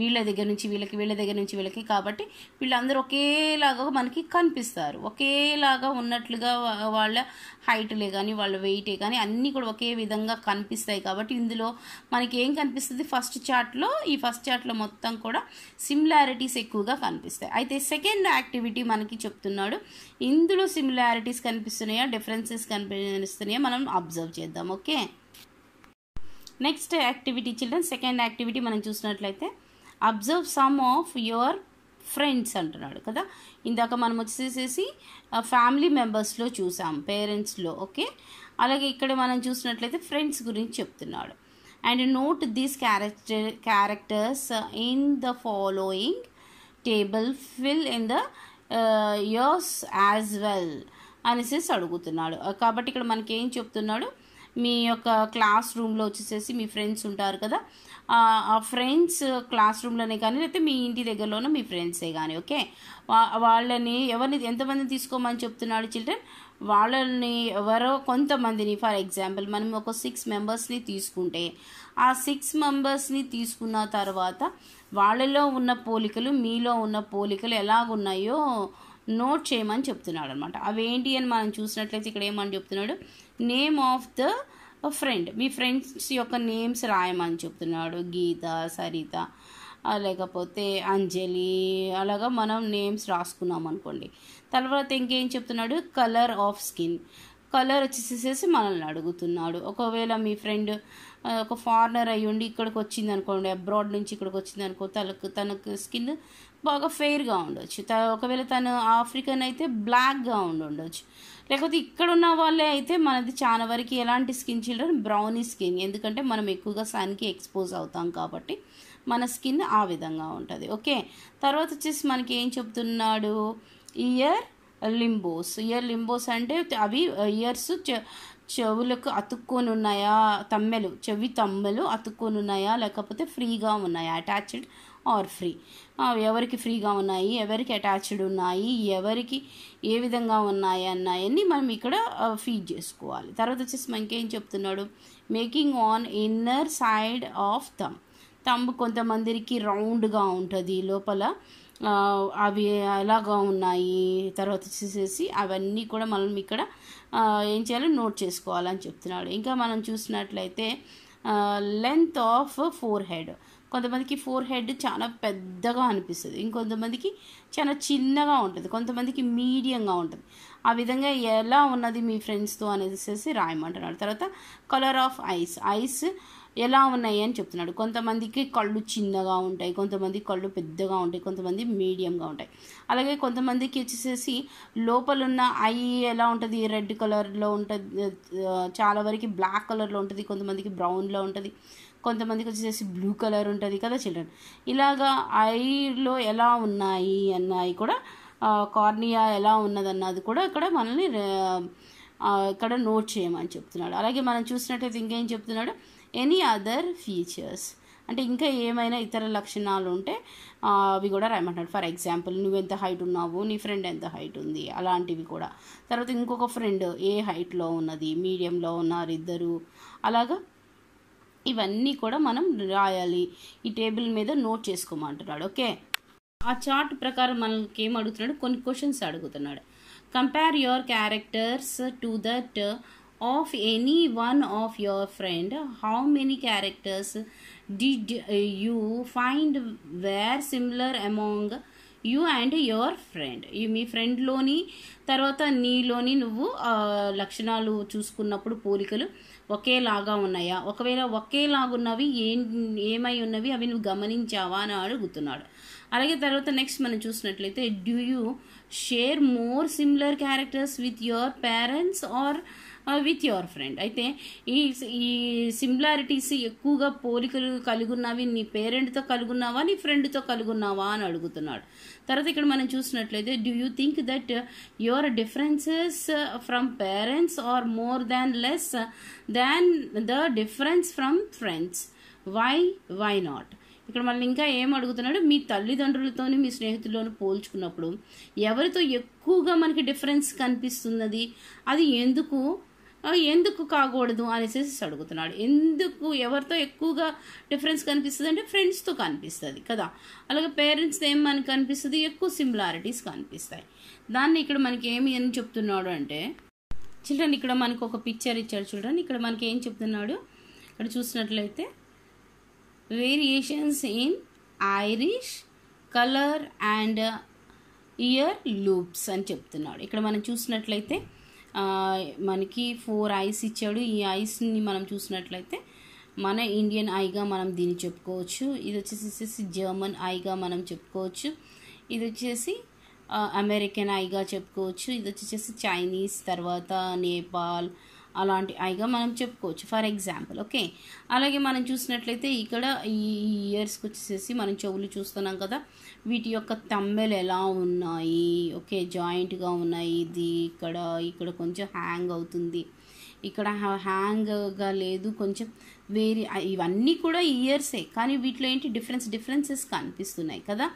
వీళ్ళ దగ్గర నుంచి వీళ్ళకి, వీళ్ళ దగ్గర నుంచి వీళ్ళకి. కాబట్టి వీళ్ళందరూ ఒకేలాగా మనకి కనిపిస్తారు. ఒకేలాగా ఉన్నట్లుగా వాళ్ళ హైట్లే కానీ వాళ్ళ వెయిటే కానీ అన్నీ కూడా ఒకే విధంగా కనిపిస్తాయి. కాబట్టి ఇందులో మనకి ఏం కనిపిస్తుంది, ఈ ఫస్ట్ చార్ట్లో మొత్తం కూడా సిమిలారిటీస్ ఎక్కువగా కనిపిస్తాయి. అయితే సెకండ్ యాక్టివిటీ మనకి చెప్తున్నాడు, ఇందులో సిమిలారిటీస్ కనిపిస్తున్నాయా డిఫరెన్సెస్ కనిపిస్తున్నాయా మనం అబ్జర్వ్ చేద్దాం. Okay, next activity children, second activity మనం చూసినట్లయితే observe some of your friends అంటున్నాడు కదా. ఇందాక మనం వచ్చేసేసి ఫ్యామిలీ మెంబర్స్లో చూసాం, పేరెంట్స్లో. ఓకే, అలాగే ఇక్కడ మనం చూసినట్లయితే ఫ్రెండ్స్ గురించి చెప్తున్నాడు. And note these characters in the following table, fill in the years as well అనేసి అడుగుతున్నాడు. కాబట్టి ఇక్కడ మనకి ఏం చెప్తున్నాడు, మీ యొక్క క్లాస్ రూమ్లో వచ్చేసేసి మీ ఫ్రెండ్స్ ఉంటారు కదా, ఆ ఫ్రెండ్స్ క్లాస్ రూమ్లోనే కానీ లేకపోతే మీ ఇంటి దగ్గరలోనే మీ ఫ్రెండ్సే కానీ. ఓకే, వాళ్ళని ఎంతమందిని తీసుకోమని చెప్తున్నాడు చిల్డ్రన్, వాళ్ళని ఎవరో కొంతమందిని, ఫర్ ఎగ్జాంపుల్ మనం ఒక 6 మెంబర్స్ని తీసుకుంటే ఆ 6 మెంబర్స్ని తీసుకున్న తర్వాత వాళ్ళలో ఉన్న పోలికలు మీలో ఉన్న పోలికలు ఎలాగున్నాయో నోట్ చేయమని చెప్తున్నాడు అనమాట. అవేంటి అని మనం చూసినట్లయితే ఇక్కడ ఏమని చెప్తున్నాడు, name of the friend, me friends యొక్క నేమ్స్ రాయమని చెప్తున్నాడు. గీత, సరిత, లేకపోతే అంజలి, అలాగా మనం నేమ్స్ రాసుకున్నాం అనుకోండి. తర్వాత ఇంకేం చెప్తున్నాడు, కలర్ ఆఫ్ స్కిన్, కలర్ వచ్చేసేసి మనల్ని అడుగుతున్నాడు. ఒకవేళ మీ ఫ్రెండ్ ఒక ఫారినర్ అయ్యుండి ఇక్కడికి వచ్చింది అనుకోండి, అబ్రాడ్ నుంచి ఇక్కడికి వచ్చింది అనుకో, తనకు స్కిన్ బాగా ఫెయిర్గా ఉండొచ్చు. ఒకవేళ తను ఆఫ్రికన్ అయితే బ్లాక్గా ఉండొచ్చు. లేకపోతే ఇక్కడ ఉన్న వాళ్ళే అయితే మనది చాలా వరకు ఎలాంటి స్కిన్ చిల్డ్రన్, బ్రౌనీ స్కిన్. ఎందుకంటే మనం ఎక్కువగా సన్కి ఎక్స్పోజ్ అవుతాం కాబట్టి మన స్కిన్ ఆ విధంగా ఉంటుంది. ఓకే, తర్వాత వచ్చేసి మనకి ఏం చెప్తున్నాడు, ఇయర్ లింబోస్ అంటే అవి ఇయర్స్ చెవులకు అతుక్కొని ఉన్నాయా, చెవి తమ్మెలు అతుక్కొని ఉన్నాయా, లేకపోతే ఫ్రీగా ఉన్నాయా, అటాచ్డ్ ఆర్ ఫ్రీ, ఎవరికి ఫ్రీగా ఉన్నాయి, ఎవరికి అటాచ్డ్ ఉన్నాయి, ఎవరికి ఏ విధంగా ఉన్నాయి అన్నాయన్నీ మనం ఇక్కడ ఫీడ్ చేసుకోవాలి. తర్వాత వచ్చేసి మనకి ఏం చెప్తున్నాడు, making on inner side of thumb కొంతమందికి రౌండ్గా ఉంటుంది లోపల, అవి ఎలాగా ఉన్నాయి. తర్వాత వచ్చేసేసి అవన్నీ కూడా మనం ఇక్కడ ఏం చేయాలి, నోట్ చేసుకోవాలని చెప్తున్నాడు. ఇంకా మనం చూసినట్లయితే లెంత్ ఆఫ్ ఫోర్ హెడ్, కొంతమందికి ఫోర్ హెడ్ చాలా పెద్దగా అనిపిస్తుంది, ఇంకొంతమందికి చాలా చిన్నగా ఉంటుంది, కొంతమందికి మీడియంగా ఉంటుంది. ఆ విధంగా ఎలా ఉన్నది మీ ఫ్రెండ్స్తో అనేసి రాయమంటున్నాడు. తర్వాత కలర్ ఆఫ్ ఐస్ ఎలా ఉన్నాయి అని చెప్తున్నాడు. కొంతమందికి కళ్ళు చిన్నగా ఉంటాయి, కొంతమంది కళ్ళు పెద్దగా ఉంటాయి, కొంతమంది మీడియంగా ఉంటాయి. అలాగే కొంతమందికి వచ్చేసేసి లోపలున్న ఐ ఎలా ఉంటుంది, రెడ్ కలర్లో ఉంటుంది, చాలా వరకు బ్లాక్ కలర్లో ఉంటుంది, కొంతమందికి బ్రౌన్లో ఉంటుంది, కొంతమందికి వచ్చేసి బ్లూ కలర్ ఉంటుంది కదా చిల్డ్రన్. ఇలాగా ఐలో ఎలా ఉన్నాయి అన్నాయి కూడా, కార్నియా ఎలా ఉన్నదన్నది కూడా ఇక్కడ మనల్ని ఇక్కడ నోట్ చేయమని చెప్తున్నాడు. అలాగే మనం చూసినట్టయితే ఇంకేం చెప్తున్నాడు, ఎనీ అదర్ ఫీచర్స్ అంటే ఇంకా ఏమైనా ఇతర లక్షణాలు ఉంటే అవి కూడా రాయమంటాడు. ఫర్ ఎగ్జాంపుల్ నువ్వు ఎంత హైట్ ఉన్నావు, నీ ఫ్రెండ్ ఎంత హైట్ ఉంది, అలాంటివి కూడా. తర్వాత ఇంకొక ఫ్రెండ్ ఏ హైట్లో ఉన్నది, మీడియంలో ఉన్నారు ఇద్దరు, అలాగా ఇవన్నీ కూడా మనం రాయాలి, ఈ టేబుల్ మీద నోట్ చేసుకోమంటున్నాడు. ఓకే, ఆ చార్ట్ ప్రకారం మనకి ఏం అడుగుతున్నాడు, కొన్ని క్వశ్చన్స్ అడుగుతున్నాడు. Compare your characters to that of any one of your friend. How many characters did you find were similar among you and your friend? మీ ఫ్రెండ్లోని తర్వాత నీలోని నువ్వు లక్షణాలు చూసుకున్నప్పుడు పోలికలు ఒకేలాగా ఉన్నాయా, ఒకవేళ ఒకేలాగున్నవి ఏమై ఉన్నవి అవి నువ్వు గమనించావా అని అడుగుతున్నాడు. అలాగే తర్వాత నెక్స్ట్ మనం చూసినట్లయితే do you share more similar characters with your parents or with your friend. అయితే ఈ సిమిలారిటీస్ ఎక్కువగా పోలికలు కలిగి ఉన్నవి నీ పేరెంట్తో కలిగి ఉన్నావా, నీ ఫ్రెండ్తో కలిగి ఉన్నావా అని అడుగుతున్నాడు. తర్వాత ఇక్కడ మనం చూసినట్లయితే, do you think that your differences from parents are more than less than the difference from friends, why not? ఇక్కడ మళ్ళీ ఇంకా ఏం అడుగుతున్నాడు, మీ తల్లిదండ్రులతోని మీ స్నేహితుల్లోని పోల్చుకున్నప్పుడు ఎవరితో ఎక్కువగా మనకి డిఫరెన్స్ కనిపిస్తున్నది, అది ఎందుకు కాకూడదు అనేసి అడుగుతున్నాడు. ఎందుకు ఎవరితో ఎక్కువగా డిఫరెన్స్ కనిపిస్తుంది అంటే ఫ్రెండ్స్తో కనిపిస్తుంది కదా. అలాగే పేరెంట్స్తో ఏం మనకి కనిపిస్తుంది, ఎక్కువ సిమిలారిటీస్ కనిపిస్తాయి. దాన్ని ఇక్కడ మనకి ఏమి అని చెప్తున్నాడు అంటే, చిల్డ్రన్ ఇక్కడ మనకు ఒక పిక్చర్ ఇచ్చాడు చూడండి. ఇక్కడ మనకి ఏం చెప్తున్నాడు, ఇక్కడ చూసినట్లయితే variations in Irish colour and year loops అని చెప్తున్నాడు. ఇక్కడ మనం చూసినట్లయితే మనకి 4 ఐస్ ఇచ్చాడు. ఈ ఐస్ని మనం చూసినట్లయితే మన ఇండియన్ ఐగా మనం దీన్ని చెప్పుకోవచ్చు. ఇది వచ్చేసి జర్మన్ ఐగా మనం చెప్పుకోవచ్చు. ఇది వచ్చేసి అమెరికన్ ఐగా చెప్పుకోవచ్చు. ఇది వచ్చేసి చైనీస్, తర్వాత నేపాల్ అలాంటి ఐగా మనం చెప్పుకోవచ్చు ఫర్ ఎగ్జాంపుల్. ఓకే, అలాగే మనం చూసినట్లయితే ఇక్కడ ఈ ఇయర్స్కి వచ్చేసి మనం చెవులు చూస్తున్నాం కదా, వీటి యొక్క తమ్మెలు ఎలా ఉన్నాయి, ఓకే జాయింట్గా ఉన్నాయి. ఇది ఇక్కడ కొంచెం హ్యాంగ్ అవుతుంది, ఇక్కడ హ్యాంగ్గా లేదు, కొంచెం ఇవన్నీ కూడా ఇయర్సే, కానీ వీటిలో ఏంటి డిఫరెన్సెస్ కనిపిస్తున్నాయి కదా.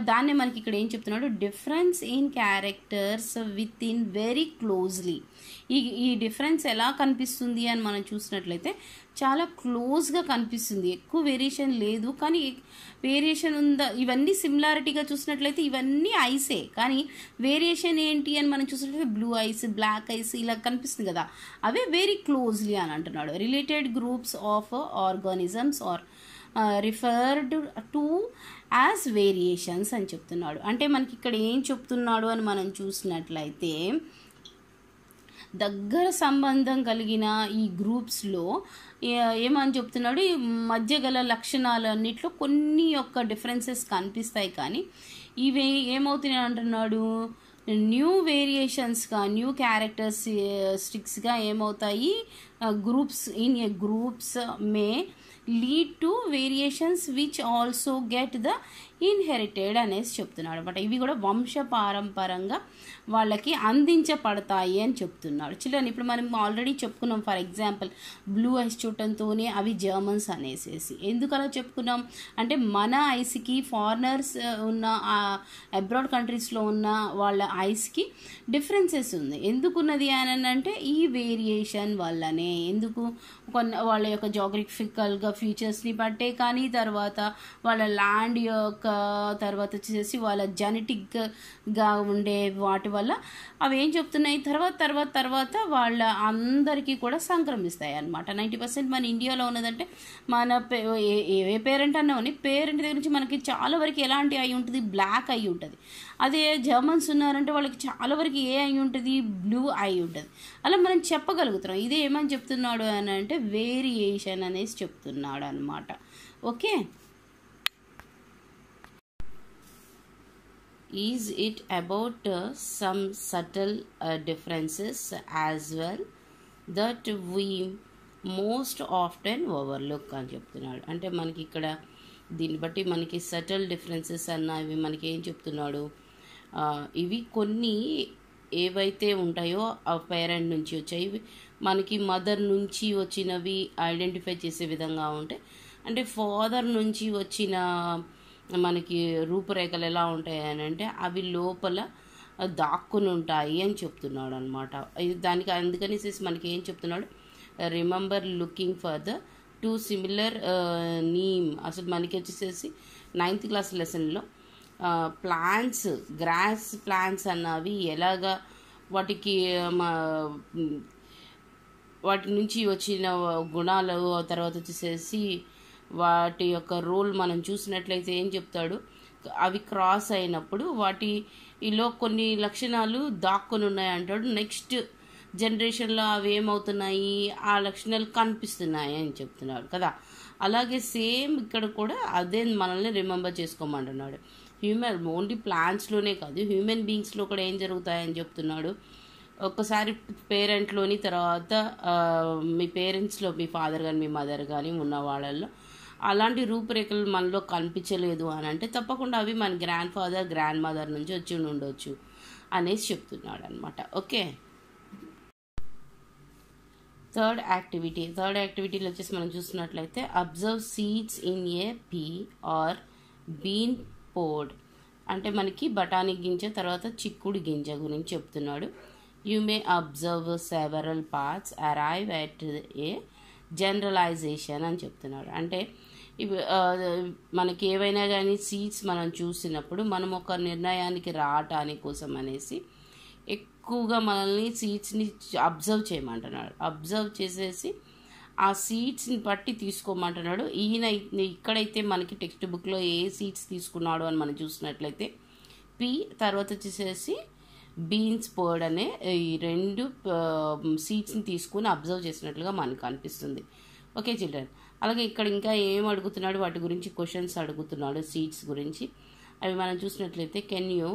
దాన్నే మనకి ఇక్కడ ఏం చెప్తున్నాడు, difference in characters with in very closely. ఈ డిఫరెన్స్ ఎలా కనిపిస్తుంది అని మనం చూసినట్లయితే చాలా క్లోజ్గా కనిపిస్తుంది, ఎక్కువ వేరియేషన్ లేదు, కానీ వేరియేషన్ ఉందా. ఇవన్నీ సిమిలారిటీగా చూసినట్లయితే ఇవన్నీ ఐసే, కానీ వేరియేషన్ ఏంటి అని మనం చూసినట్లయితే బ్లూ ఐస్, బ్లాక్ ఐస్ ఇలా కనిపిస్తుంది కదా, అవే వెరీ క్లోజ్లీ అని అంటున్నాడు. Related groups of organisms are referred to as variations అని చెప్తున్నాడు. అంటే మనకి ఇక్కడ ఏం చెప్తున్నాడు అని మనం చూసినట్లయితే, దగ్గర సంబంధం కలిగిన ఈ గ్రూప్స్లో ఏమని చెప్తున్నాడు, ఈ మధ్య గల లక్షణాలన్నిట్లో కొన్ని యొక్క డిఫరెన్సెస్ కనిపిస్తాయి, కానీ ఇవి ఏమవుతున్నాయి అంటున్నాడు, న్యూ వేరియేషన్స్గా, న్యూ క్యారెక్టరిస్టిక్స్గా ఏమవుతాయి, groups may lead to variations which also get the inherited అనేసి చెప్తున్నాడు అనమాట. ఇవి కూడా వంశపారంపరంగా వాళ్ళకి అందించబడతాయి అని చెప్తున్నాడు. చిల్డ్రన్ ఇప్పుడు మనం ఆల్రెడీ చెప్పుకున్నాం, ఫర్ ఎగ్జాంపుల్ బ్లూ ఐస్ చూడటంతోనే అవి జర్మన్స్ అనేసేసి. ఎందుకు అలా చెప్పుకున్నాం అంటే, మన ఐస్కి ఫారినర్స్ ఉన్న అబ్రాడ్ కంట్రీస్లో ఉన్న వాళ్ళ ఐస్కి డిఫరెన్సెస్ ఉంది. ఎందుకున్నది అని అంటే ఈ వేరియేషన్ వల్లనే. ఎందుకు, వాళ్ళ యొక్క జాగ్రఫికల్గా ఫీచర్స్ని బట్టే, కానీ తర్వాత వాళ్ళ ల్యాండ్ యొక్క, తర్వాత వచ్చేసి వాళ్ళ జెనెటిక్గా ఉండే వాటి వల్ల అవి ఏం చెప్తున్నాయి, తర్వాత వాళ్ళ అందరికీ కూడా సంక్రమిస్తాయి అన్నమాట. 90% మన ఇండియాలో ఉన్నదంటే మన ఏ పేరెంట్ అన్నా ఉని, పేరెంట్ దగ్గర నుంచి మనకి చాలా వరకు ఎలాంటి అయి ఉంటుంది, బ్లాక్ అయి ఉంటుంది. అదే జర్మన్స్ ఉన్నారంటే వాళ్ళకి చాలా వరకు ఏ అయి ఉంటుంది, బ్లూ అయి ఉంటుంది. అలా మనం చెప్పగలుగుతున్నాం. ఇదే ఏమని చెప్తున్నాడు అని అంటే వేరియేషన్ అనేసి చెప్తున్నాడు అనమాట. Okay, is it about some subtle differences as well that we most often overlook అని చెప్తున్నాడు. అంటే మనకి ఇక్కడ దీన్ని బట్టి మనకి సటల్ డిఫరెన్సెస్ అన్నవి మనకి ఏం చెప్తున్నాడు, ఇవి కొన్ని ఏవైతే ఉంటాయో ఆ పేరెంట్ నుంచి వచ్చాయి, మనకి మదర్ నుంచి వచ్చినవి ఐడెంటిఫై చేసే విధంగా ఉంటాయి. అంటే ఫాదర్ నుంచి వచ్చిన మనకి రూపురేఖలు ఎలా ఉంటాయి అని అంటే అవి లోపల దాక్కుని ఉంటాయి అని చెప్తున్నాడు అనమాట. దానికి అందుకని మనకి ఏం చెప్తున్నాడు, remember looking for the 2 similar neem. అసలు మనకి వచ్చేసేసి 9th క్లాస్ లెసన్లో ప్లాంట్స్, గ్రాస్ ప్లాంట్స్ అన్నవి ఎలాగా వాటి నుంచి వచ్చిన గుణాలు, తర్వాత వచ్చేసేసి వాటి యొక్క రోల్ మనం చూసినట్లయితే ఏం చెప్తాడు, అవి క్రాస్ అయినప్పుడు వాటిలో కొన్ని లక్షణాలు దాక్కుని ఉన్నాయి అంటాడు. నెక్స్ట్ జనరేషన్లో అవి ఏమవుతున్నాయి, ఆ లక్షణాలు కనిపిస్తున్నాయి అని చెప్తున్నాడు కదా. అలాగే సేమ్ ఇక్కడ కూడా అదే మనల్ని రిమెంబర్ చేసుకోమంటున్నాడు. ఓన్లీ ప్లాంట్స్లోనే కాదు, హ్యూమన్ బీయింగ్స్లో కూడా ఏం జరుగుతాయని చెప్తున్నాడు. ఒక్కసారి పేరెంట్లోని తర్వాత మీ పేరెంట్స్లో మీ ఫాదర్ కానీ మీ మదర్ కానీ ఉన్న వాళ్ళల్లో అలాంటి రూపురేఖలు మనలో కనిపించలేదు అని అంటే తప్పకుండా అవి మన గ్రాండ్ ఫాదర్ గ్రాండ్ మదర్ నుంచి వచ్చి ఉండొచ్చు అనేసి చెప్తున్నాడు అనమాట. ఓకే, థర్డ్ యాక్టివిటీలో వచ్చేసి మనం చూస్తున్నట్లయితే observe seeds in a pea or bean pod. అంటే మనకి బఠానీ గింజ తర్వాత చిక్కుడు గింజ గురించి చెప్తున్నాడు. You may observe several parts arrive at a generalisation అని చెప్తున్నాడు. అంటే మనకి ఏవైనా కానీ సీడ్స్ మనం చూసినప్పుడు మనం ఒక నిర్ణయానికి రావటానికి కోసం అనేసి ఎక్కువగా మనల్ని సీడ్స్ని అబ్జర్వ్ చేయమంటున్నాడు. అబ్జర్వ్ చేసేసి ఆ సీడ్స్ని బట్టి తీసుకోమంటున్నాడు. ఇక్కడైతే మనకి టెక్స్ట్ బుక్లో ఏ సీడ్స్ తీసుకున్నాడు అని మనం చూసినట్లయితే పీ తర్వాత వచ్చేసేసి బీన్స్ పోడ్ అనే ఈ 2 సీడ్స్ని తీసుకుని అబ్జర్వ్ చేసినట్లుగా మనకు అనిపిస్తుంది. ఓకే చిల్డ్రన్, అలాగే ఇక్కడ ఇంకా ఏం అడుగుతున్నాడు, వాటి గురించి క్వశ్చన్స్ అడుగుతున్నాడు సీడ్స్ గురించి. అవి మనం చూసినట్లయితే can you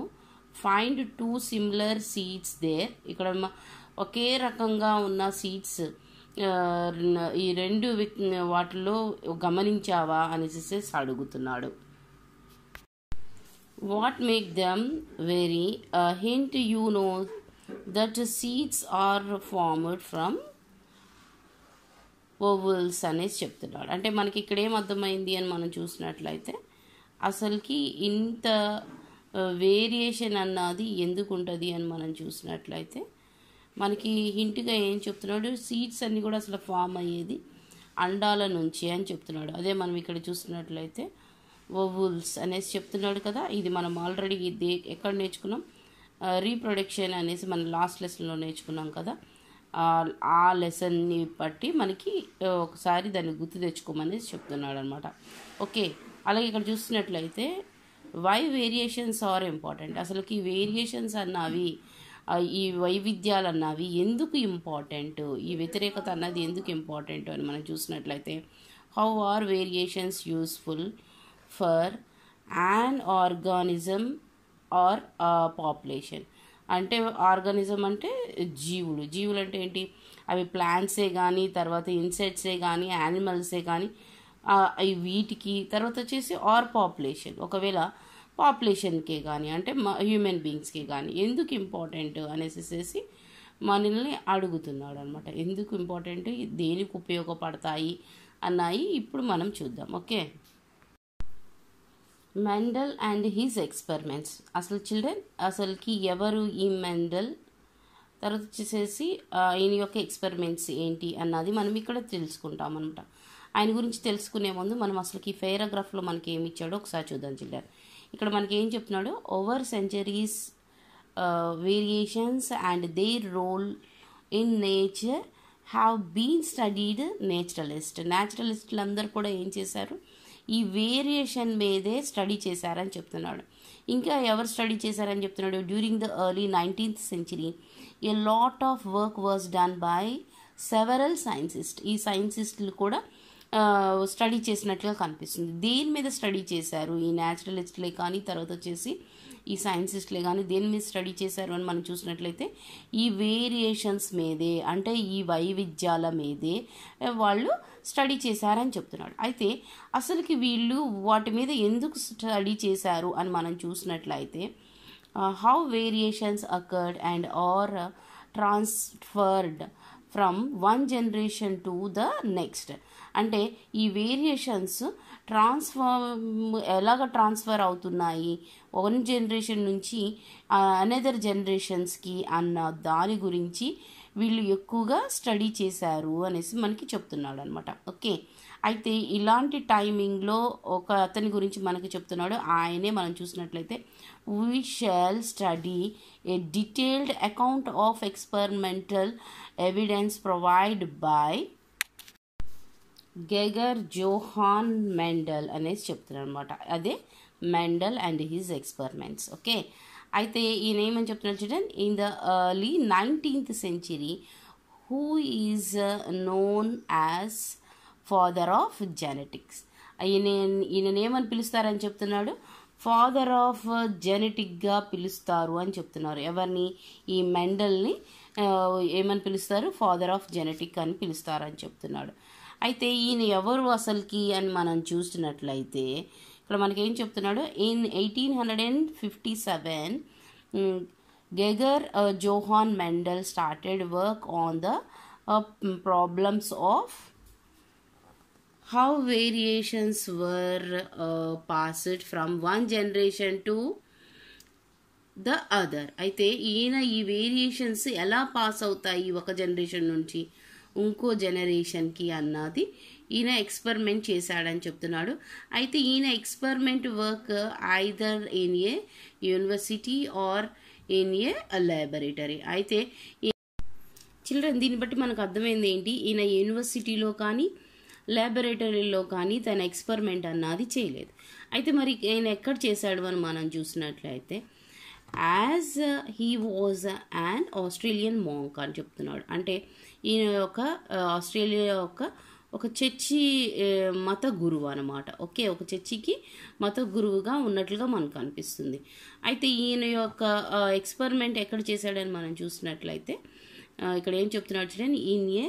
find 2 similar seeds there. ఇక్కడ ఒకే రకంగా ఉన్న సీడ్స్ ఈ 2 వాటిలో గమనించావా అనేసి అడుగుతున్నాడు. What make them very hint you know that seeds are formed from ovals అనేసి చెప్తున్నాడు. అంటే మనకి ఇక్కడ ఏం అర్థమైంది అని మనం చూసినట్లయితే అసలుకి ఇంత వేరియేషన్ అన్నది ఎందుకు ఉంటుంది అని మనం చూసినట్లయితే మనకి హింట్గా ఏం చెప్తున్నాడు, సీడ్స్ అన్నీ కూడా అసలు ఫామ్ అయ్యేది అండాల నుంచి అని చెప్తున్నాడు. అదే మనం ఇక్కడ చూసినట్లయితే ఓవల్స్ అనేసి చెప్తున్నాడు కదా. ఇది మనం ఆల్రెడీ ఎక్కడ నేర్చుకున్నాం, రీప్రొడక్షన్ అనేసి మనం లాస్ట్ లెసన్లో నేర్చుకున్నాం కదా. ఆ లెసన్ని బట్టి మనకి ఒకసారి దాన్ని గుర్తు తెచ్చుకోమనేసి చెప్తున్నాడు అనమాట. ఓకే, అలాగే ఇక్కడ చూసినట్లయితే వై వేరియేషన్స్ ఆర్ ఇంపార్టెంట్. అసలుకి వేరియేషన్స్ అన్నవి ఈ వైవిధ్యాలు అన్నవి ఎందుకు ఇంపార్టెంట్, ఈ వ్యతిరేకత అన్నది ఎందుకు ఇంపార్టెంట్ అని మనం చూసినట్లయితే how are variations useful for an organism or population. అంటే ఆర్గానిజం అంటే జీవులు అంటే ఏంటి, అవి ప్లాంట్సే కానీ తర్వాత ఇన్సెక్ట్సే కానీ యానిమల్సే కానీ వీటికి తర్వాత వచ్చేసి ఆర్ పాపులేషన్, ఒకవేళ పాపులేషన్కే కానీ అంటే హ్యూమన్ బీయింగ్స్కి కానీ ఎందుకు ఇంపార్టెంట్ అనేసి మనల్ని అడుగుతున్నాడు అనమాట. ఎందుకు ఇంపార్టెంట్, దేనికి ఉపయోగపడతాయి అన్నాయి ఇప్పుడు మనం చూద్దాం. Okay, Mendel and his experiments. అసలు చిల్డ్రన్ అసలుకి ఎవరు ఈ మెండల్, తర్వాత వచ్చేసేసి ఈయన యొక్క ఎక్స్పెరిమెంట్స్ ఏంటి అన్నది మనం ఇక్కడ తెలుసుకుంటాం అనమాట. ఆయన గురించి తెలుసుకునే ముందు మనం అసలుకి ఈ పేరాగ్రాఫ్లో మనకి ఏమి ఇచ్చాడో ఒకసారి చూద్దాం చిల్డ్రన్. ఇక్కడ మనకి ఏం చెప్తున్నాడు, over centuries variations and their role in nature have been studied న్యాచురలిస్టులు అందరూ కూడా ఏం చేశారు, ఈ వేరియేషన్ మీదే స్టడీ చేశారని చెప్తున్నాడు. ఇంకా ఎవరు స్టడీ చేశారని చెప్తున్నాడు, during the early 19th century a lot of work was done by several scientist. ఈ సైంటిస్టులు కూడా స్టడీ చేసినట్లుగా కనిపిస్తుంది. దేని మీద స్టడీ చేశారు, ఈ న్యాచురలిస్టులే కానీ తర్వాత వచ్చేసి ఈ సైంటిస్టులే కానీ దేని మీద స్టడీ చేశారు అని మనం చూసినట్లయితే ఈ వేరియేషన్స్ మీదే, అంటే ఈ వైవిధ్యాల మీదే వాళ్ళు స్టడీ చేశారని చెప్తున్నాడు. అయితే అసలుకి వీళ్ళు వాటి మీద ఎందుకు స్టడీ చేశారు అని మనం చూసినట్లయితే how variations occurred and are transferred from one generation to the next. అంటే ఈ వేరియేషన్స్ ఎలాగ ట్రాన్స్ఫర్ అవుతున్నాయి వన్ జనరేషన్ నుంచి అనదర్ జనరేషన్స్కి అన్న దాని గురించి వీళ్ళు ఎక్కువగా స్టడీ చేశారు అనేసి మనకి చెప్తున్నాడు అనమాట. ఓకే, అయితే ఇలాంటి టైమింగ్లో ఒక అతని గురించి మనకి చెప్తున్నాడు. ఆయనే మనం చూసినట్లయితే we shall study a detailed account of experimental evidence provide by Gregor Johann Mendel అనేసి చెప్తున్నాడు అనమాట. అదే Mendel and his experiments. Okay, అయితే ఈయన ఏమని చెప్తున్నాడు చూడండి, in the early 19th century who is known as father of genetics. ఈయన ఏమని పిలుస్తారని చెప్తున్నాడు, ఫాదర్ ఆఫ్ జెనెటిక్గా పిలుస్తారు అని చెప్తున్నారు. ఎవరిని? ఈ మెండల్ని ఏమని పిలుస్తారు? ఫాదర్ ఆఫ్ జెనెటిక్ అని పిలుస్తారు అని చెప్తున్నాడు. అయితే ఈయన ఎవరు అసలుకి అని మనం చూస్తున్నట్లయితే ఇక్కడ మనకేం చెప్తున్నాడు? In 1857 Gregor Johann Mendel started work on the problems of how variations were passed from one generation to the other. అయితే ఈయన ఈ వేరియేషన్స్ ఎలా పాస్ అవుతాయి ఒక జనరేషన్ నుంచి ఇంకో జనరేషన్కి అన్నది ఈయన ఎక్స్పెరిమెంట్ చేశాడని చెప్తున్నాడు. అయితే ఈయన experiment work either in a university or in a laboratory. అయితే చిల్డ్రన్ దీన్ని బట్టి మనకు అర్థమైంది ఏంటి? ఈయన యూనివర్సిటీలో కానీ ల్యాబొరేటరీలో కానీ తన ఎక్స్పెరిమెంట్ అన్నది చేయలేదు. అయితే మరి ఈయన ఎక్కడ చేశాడు అని మనం చూసినట్లయితే as he was an Australian monk అని చెప్తున్నాడు. అంటే ఈయన యొక్క ఆస్ట్రేలియా యొక్క ఒక చర్చి మత గురువు అనమాట. ఓకే, ఒక చర్చికి మత గురువుగా ఉన్నట్లుగా మనకు అనిపిస్తుంది. అయితే ఈయన యొక్క ఎక్స్పెరిమెంట్ ఎక్కడ చేశాడని మనం చూసినట్లయితే ఇక్కడ ఏం చెప్తున్నాడు చూడండి, ఇన్ ఏ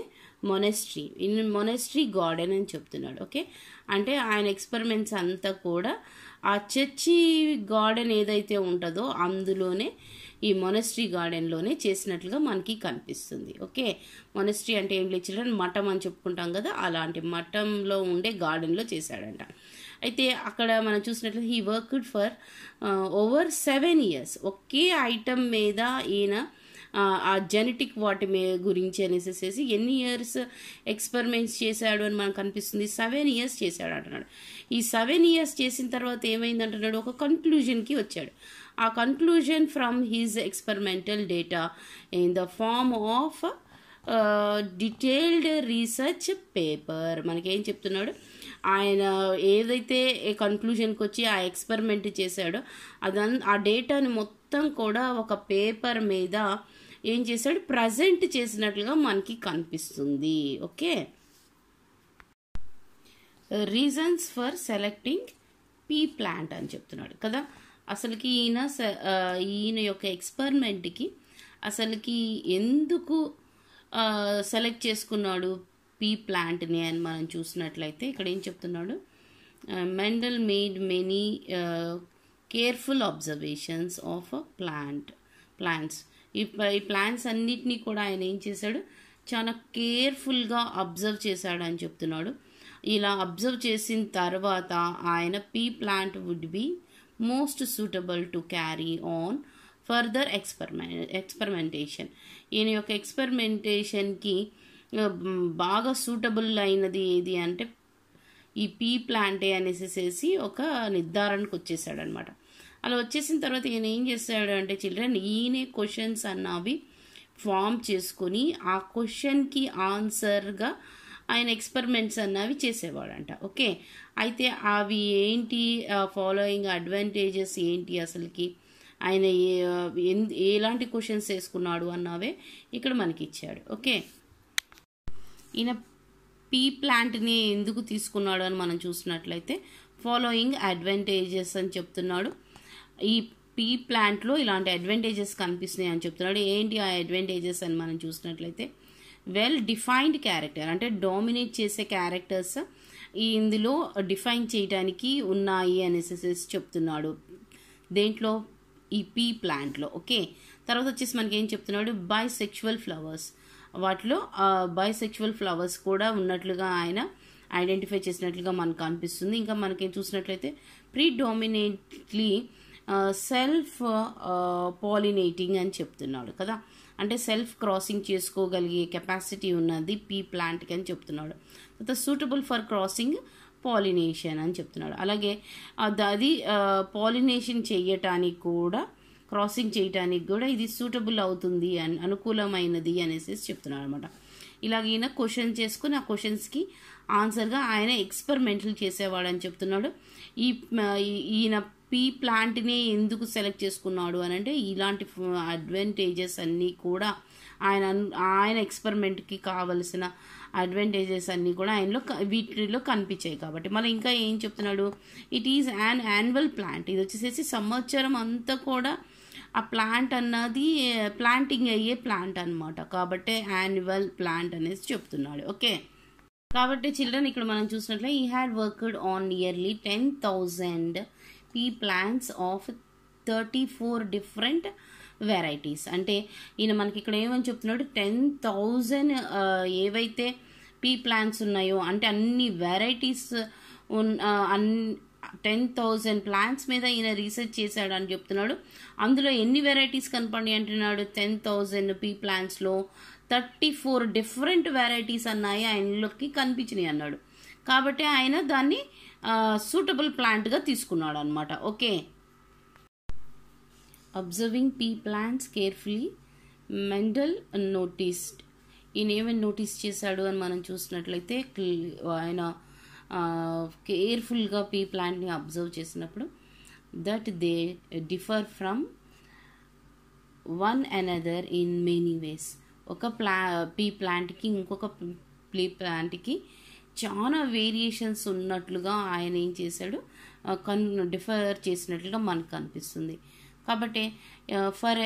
మొనెస్ట్రీ గార్డెన్ అని చెప్తున్నాడు. ఓకే, అంటే ఆయన ఎక్స్పెరిమెంట్స్ అంతా కూడా ఆ చర్చి గార్డెన్ ఏదైతే ఉంటుందో అందులోనే ఈ మొనెస్ట్రీ గార్డెన్లోనే చేసినట్లుగా మనకి కనిపిస్తుంది. ఓకే, మొనెస్ట్రీ అంటే ఏం లేదు చిల్డ్రన్, మఠం అని చెప్పుకుంటాం కదా, అలాంటి మఠంలో ఉండే గార్డెన్లో చేశాడంట. అయితే అక్కడ మనం చూసినట్లయితే he worked for over 7 years. Okay item మీద ఈయన ఆ జెనెటిక్ వాటి గురించి అనేసి ఎన్ని ఇయర్స్ ఎక్స్పెరిమెంట్స్ చేశాడు అని మనకు కనిపిస్తుంది? 7 years చేశాడు అంటున్నాడు. ఈ 7 years చేసిన తర్వాత ఏమైంది అంటున్నాడు? ఒక కన్క్లూజన్కి వచ్చాడు. ఆ conclusion from his experimental data in the form of detailed research paper. మనకేం చెప్తున్నాడు? ఆయన ఏదైతే కన్క్లూజన్కి వచ్చి ఆ ఎక్స్పెరిమెంట్ చేశాడో ఆ డేటాని మొత్తం కూడా ఒక పేపర్ మీద ఏం చేశాడు? ప్రజెంట్ చేసినట్లుగా మనకి కనిపిస్తుంది. Okay, reasons for selecting P plant అని చెప్తున్నాడు కదా. అసలుకి ఈయన యొక్క ఎక్స్పెరిమెంట్కి అసలుకి ఎందుకు సెలెక్ట్ చేసుకున్నాడు పీ ప్లాంట్ని అని మనం చూసినట్లయితే ఇక్కడ ఏం చెప్తున్నాడు? Mendel made many careful observations of plants. ఈ ప్లాంట్స్ అన్నిటినీ కూడా ఆయన ఏం చేశాడు? చాలా కేర్ఫుల్గా అబ్జర్వ్ చేశాడు అని చెప్తున్నాడు. ఇలా అబ్జర్వ్ చేసిన తర్వాత ఆయన pea plant would be most suitable to carry on further experimentation. ఈయన యొక్క ఎక్స్పెరిమెంటేషన్కి బాగా సూటబుల్ అయినది ఏది అంటే ఈ పీ ప్లాంటే అనేసి ఒక నిర్ధారణకు వచ్చేసాడు అనమాట. అలా వచ్చేసిన తర్వాత ఈయన ఏం చేస్తాడు అంటే చిల్డ్రన్, ఈయనే క్వశ్చన్స్ అన్నవి ఫామ్ చేసుకొని ఆ క్వశ్చన్కి ఆన్సర్గా ఆయన ఎక్స్పెరిమెంట్స్ అన్నవి చేసేవాడంట. ఓకే, అయితే అవి ఏంటి? ఫాలోయింగ్ అడ్వాంటేజెస్ ఏంటి? అసలుకి ఆయన ఎలాంటి క్వశ్చన్స్ వేసుకున్నాడు అన్నవే ఇక్కడ మనకి ఇచ్చాడు. ఓకే, ఈయన పీ ప్లాంట్ని ఎందుకు తీసుకున్నాడు అని మనం చూసినట్లయితే ఫాలోయింగ్ అడ్వాంటేజెస్ అని చెప్తున్నాడు. ఈ పీ ప్లాంట్లో ఇలాంటి అడ్వాంటేజెస్ కనిపిస్తున్నాయి అని చెప్తున్నాడు. ఏంటి ఆ అడ్వాంటేజెస్ అని మనం చూసినట్లయితే వెల్ డిఫైన్డ్ క్యారెక్టర్, అంటే డామినేట్ చేసే క్యారెక్టర్స్ ఇందులో డిఫైన్ చేయడానికి ఉన్నాయి అనేసి చెప్తున్నాడు. దేంట్లో? ఈ పీ ప్లాంట్లో. ఓకే, తర్వాత వచ్చేసి మనకి ఏం చెప్తున్నాడు? బైసెక్షువల్ ఫ్లవర్స్, వాటిలో బైసెక్షువల్ ఫ్లవర్స్ కూడా ఉన్నట్లుగా ఆయన ఐడెంటిఫై చేసినట్లుగా మనకు అనిపిస్తుంది. ఇంకా మనకేం చూసినట్లయితే ప్రీడామినేట్లీ సెల్ఫ్ పాలినేటింగ్ అని చెప్తున్నాడు కదా, అంటే సెల్ఫ్ క్రాసింగ్ చేసుకోగలిగే కెపాసిటీ ఉన్నది పీ ప్లాంట్కి అని చెప్తున్నాడు. తర్వాత సూటబుల్ ఫర్ క్రాసింగ్ పాలినేషన్ అని చెప్తున్నాడు. అలాగే అది పాలినేషన్ చేయటానికి కూడా, క్రాసింగ్ చేయటానికి కూడా ఇది సూటబుల్ అవుతుంది అని, అనుకూలమైనది అనేసి చెప్తున్నాడు అనమాట. ఇలాగ ఈయన క్వశ్చన్ చేసుకుని ఆ క్వశ్చన్స్కి ఆన్సర్గా ఆయన ఎక్స్పెరిమెంట్లు చేసేవాడని చెప్తున్నాడు. ఈయన పీ ప్లాంట్ని ఎందుకు సెలెక్ట్ చేసుకున్నాడు అని అంటే ఇలాంటి అడ్వాంటేజెస్ అన్నీ కూడా ఆయన ఆయన ఎక్స్పెరిమెంట్కి కావలసిన అడ్వాంటేజెస్ అన్నీ కూడా ఆయనలో వీటిలో కనిపించాయి. కాబట్టి మళ్ళీ ఇంకా ఏం చెప్తున్నాడు, it is an annual plant. ఇది వచ్చేసేసి సంవత్సరం అంతా కూడా ఆ ప్లాంట్ అన్నది ప్లాంటింగ్ అయ్యే ప్లాంట్ అనమాట. కాబట్టి యాన్యువల్ ప్లాంట్ అనేసి చెప్తున్నాడు. ఓకే, కాబట్టి చిల్డ్రన్ ఇక్కడ మనం చూసినట్లే ఈ had worked on nearly 10,000 pea plants of 34 different varieties. అంటే ఈయన మనకి ఇక్కడ ఏమని చెప్తున్నాడు, 10,000 ఏవైతే పీ ప్లాంట్స్ ఉన్నాయో అంటే అన్ని వెరైటీస్ 10,000 ప్లాంట్స్ మీద ఈయన రీసెర్చ్ చేశాడు అని చెప్తున్నాడు. అందులో ఎన్ని వెరైటీస్ కనపడి అంటున్నాడు, 10,000 పీ ప్లాంట్స్లో 34 డిఫరెంట్ వెరైటీస్ అన్నాయి ఆయనలోకి కనిపించినాయి అన్నాడు. కాబట్టి ఆయన దాన్ని సూటబుల్ ప్లాంట్గా తీసుకున్నాడు అనమాట. Okay, observing pea plants carefully Mendel noticed. ఈయన ఏమైనా నోటీస్ చేశాడు అని మనం చూసినట్లయితే ఆయన కేర్ఫుల్గా పీ ప్లాంట్ని అబ్జర్వ్ చేసినప్పుడు that they differ from one another in many ways. ఒక పీ ప్లాంట్కి ఇంకొక పీ ప్లాంట్కి చాలా వేరియేషన్స్ ఉన్నట్లుగా ఆయన ఏం చేశాడు, డిఫర్ చేసినట్లుగా మనకు కనిపిస్తుంది. కాబట్టి for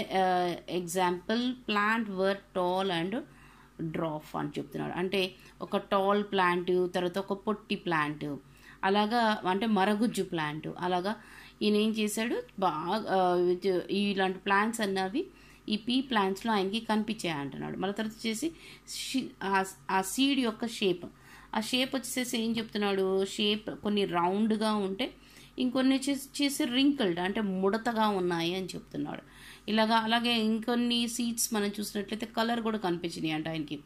example plant were tall and dwarf అని చెప్తున్నాడు. అంటే ఒక టాల్ ప్లాంట్, తర్వాత ఒక పొట్టి ప్లాంట్, అలాగా అంటే మరగుజ్జు ప్లాంట్, అలాగా ఈయన ఏం చేశాడు, బాగా ఇలాంటి ప్లాంట్స్ అన్నవి ఈ పీ ప్లాంట్స్లో ఆయనకి కనిపించాయి అంటున్నాడు. మళ్ళీ తర్వాత వచ్చేసి ఆ సీడ్ యొక్క షేప్, ఆ షేప్ వచ్చేసి ఏం చెప్తున్నాడు, షేప్ కొన్ని రౌండ్గా ఉంటే ఇంకొన్ని వచ్చేసి రింకిల్డ్ అంటే ముడతగా ఉన్నాయి అని చెప్తున్నాడు. అలాగే ఇంకొన్ని సీడ్స్ మనం చూసినట్లయితే కలర్ కూడా కనిపించినాయి అంట ఆయనకి.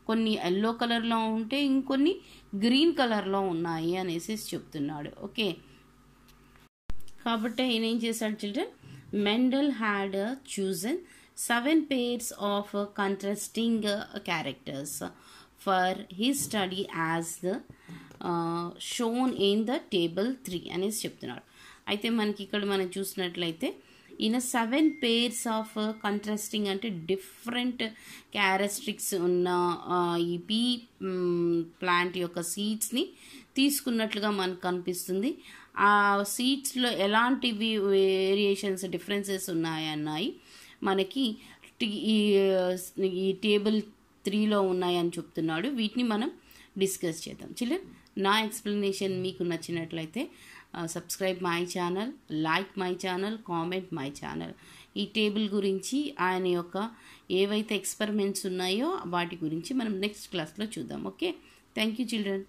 కొన్ని ఎల్లో కలర్లో ఉంటే ఇంకొన్ని గ్రీన్ కలర్లో ఉన్నాయి అనేసి చెప్తున్నాడు. ఓకే, కాబట్టి ఈయన ఏం చేశాడు children, Mendel had chosen 7 pairs of contrasting characters for his study as the shown in the table 3 అనేసి చెప్తున్నాడు. అయితే మనకి ఇక్కడ మనం చూసినట్లయితే ఈయన 7 pairs ఆఫ్ కంట్రాస్టింగ్ అంటే డిఫరెంట్ క్యారెక్టరిస్టిక్స్ ఉన్న ఈ పీ ప్లాంట్ యొక్క సీడ్స్ని తీసుకున్నట్లుగా మనకు కనిపిస్తుంది. ఆ సీడ్స్లో ఎలాంటి వేరియేషన్స్ డిఫరెన్సెస్ ఉన్నాయి మనకి ఈ టేబుల్ 3లో ఉన్నాయని చెప్తున్నాడు. వీటిని మనం డిస్కస్ చేద్దాం. చిల్డ్రన్, నా ఎక్స్ప్లెనేషన్ మీకు నచ్చినట్లయితే subscribe my channel, like my channel, comment my channel. ఈ టేబుల్ గురించి ఆయన యొక్క ఏవైతే ఎక్స్పెరిమెంట్స్ ఉన్నాయో వాటి గురించి మనం నెక్స్ట్ క్లాస్లో చూద్దాం. Okay, thank you children.